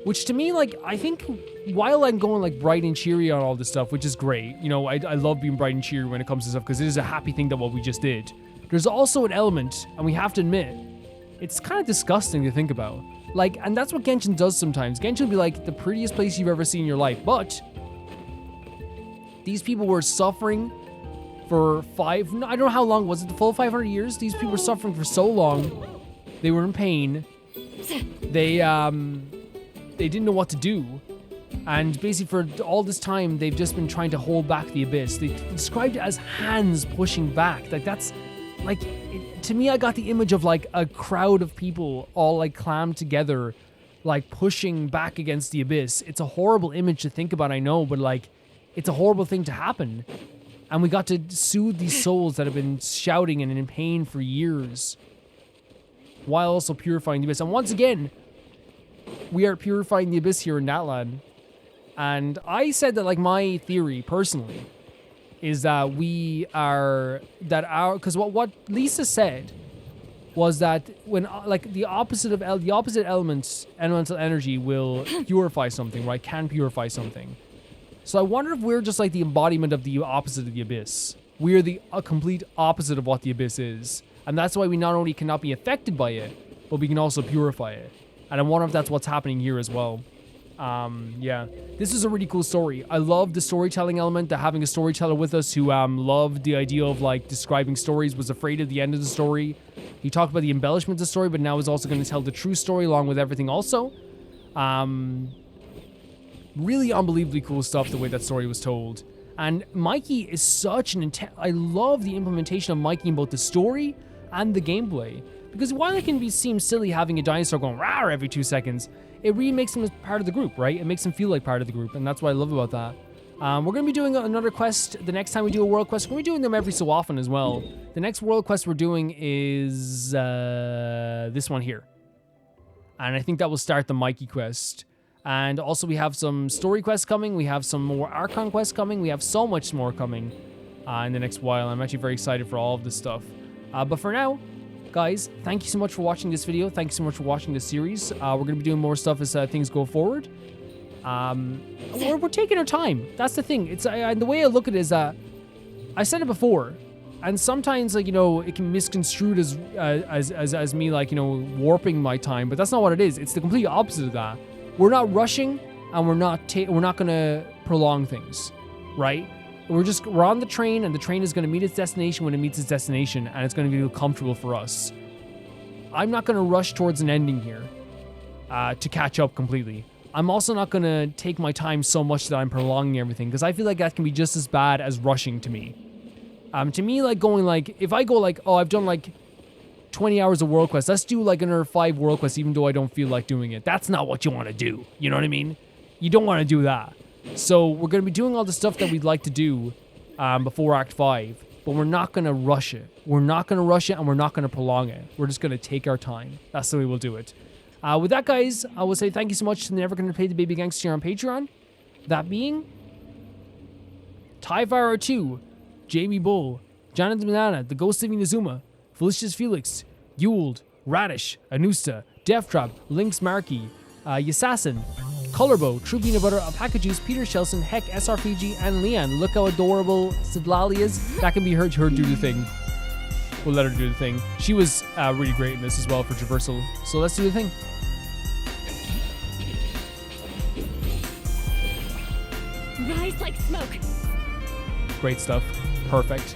Which to me, like, I think while I'm going, like, bright and cheery on all this stuff, which is great, you know, I love being bright and cheery when it comes to stuff, because it is a happy thing that what we just did. There's also an element, and we have to admit, it's kind of disgusting to think about. Like, and that's what Genshin does sometimes. Genshin will be like, the prettiest place you've ever seen in your life, but these people were suffering for I don't know how long, was it the full 500 years? These people were suffering for so long. They were in pain. They didn't know what to do. And basically for all this time, they've just been trying to hold back the abyss. They described it as hands pushing back. Like that's, like, to me, I got the image of like a crowd of people all like clammed together, like pushing back against the abyss. It's a horrible image to think about, I know, but like, it's a horrible thing to happen. And we got to soothe these souls that have been shouting and in pain for years, while also purifying the abyss. And once again, we are purifying the abyss here in Natlan. And I said that, like, my theory personally is that because what Lisa said was that when like the opposite elements, elemental energy will purify something, right? Can purify something. So I wonder if we're just like the embodiment of the opposite of the abyss. We're the complete opposite of what the abyss is. And that's why we not only cannot be affected by it, but we can also purify it. And I wonder if that's what's happening here as well. Yeah, this is a really cool story. I love the storytelling element, that having a storyteller with us who loved the idea of like describing stories, was afraid of the end of the story. He talked about the embellishment of the story, but now is also going to tell the true story along with everything also. Really unbelievably cool stuff, the way that story was told. And Mikey is such an I love the implementation of Mikey in both the story and the gameplay. Because while it can seem silly having a dinosaur going rawr every 2 seconds, it really makes him part of the group, right? It makes him feel like part of the group, and that's what I love about that. We're going to be doing another quest the next time we do a world quest. We're going to be doing them every so often as well. The next world quest we're doing is this one here. And I think that will start the Mikey quest. And also we have some story quests coming. We have some more Archon quests coming. We have so much more coming in the next while. I'm actually very excited for all of this stuff. But for now, guys, thank you so much for watching this video. Thank you so much for watching this series. We're going to be doing more stuff as things go forward. We're taking our time. That's the thing. It's the way I look at it is I said it before, and sometimes, like, you know, it can be misconstrued as me, like, you know, warping my time, but that's not what it is. It's the complete opposite of that. We're not rushing, and we're not going to prolong things, right? We're on the train, and the train is going to meet its destination when it meets its destination, and it's going to be comfortable for us. I'm not going to rush towards an ending here to catch up completely. I'm also not going to take my time so much that I'm prolonging everything, because I feel like that can be just as bad as rushing to me. To me, like, going, like, if I go, like, oh, I've done, like, 20 hours of world quests, let's do, like, another 5 world quests, even though I don't feel like doing it. That's not what you want to do. You know what I mean? You don't want to do that. So we're going to be doing all the stuff that we'd like to do before Act 5, but we're not going to rush it. We're not going to rush it, and we're not going to prolong it. We're just going to take our time. That's the way we'll do it. With that, guys, I will say thank you so much to the Never Gonna Pay the Baby Gangster here on Patreon. That being Tyfire 2, Jamie Bull, Jonathan Banana, The Ghost of Inazuma, Felicius Felix, Yuld, Radish, Anusta, Death Trap, Lynx Markey, Yassassin, Colorbow, True Peanut Butter, Alpaca Juice, Peter Shelson, Heck, SRPG, and Leanne. Look how adorable Sidlali is. That can be her do the thing. We'll let her do the thing. She was really great in this as well for traversal. So let's do the thing. Rise like smoke. Great stuff. Perfect.